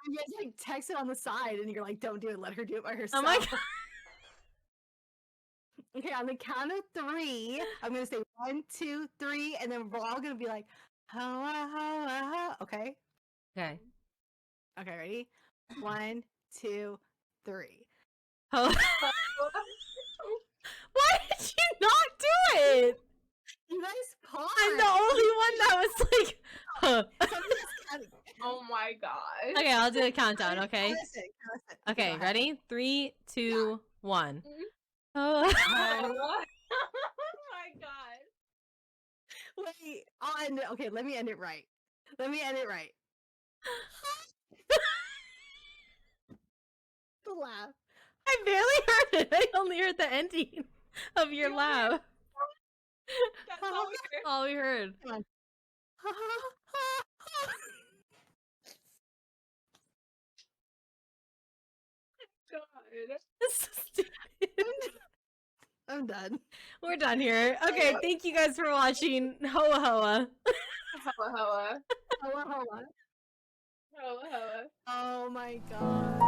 You guys like text it on the side, and you're like, "Don't do it. Let her do it by herself." Oh my god. Okay, on the count of 3, I'm gonna say 1, 2, 3, and then we're all gonna be like, Hoa Hoa Hoa. Okay. Okay. Okay, ready? 1, 2, 3. Oh. Why did you not do it? You guys paused. I'm the only one that was like, huh. Somebody's counting. Oh my god. Okay, I'll do a countdown, okay? Listen. Okay, go ahead. ready? 3, 2, 1. Mhm. Oh. Oh my god. Wait, I'll end it. Okay, let me end it right. The laugh. I barely heard it. I only heard the ending of your You laugh. That's all we heard. All we heard. Come on. God. This is stupid. I'm done. We're done here. Okay, thank you guys for watching Hoa Hoa. Hoa Hoa. Hoa Hoa. Hoa Hoa. Oh my god.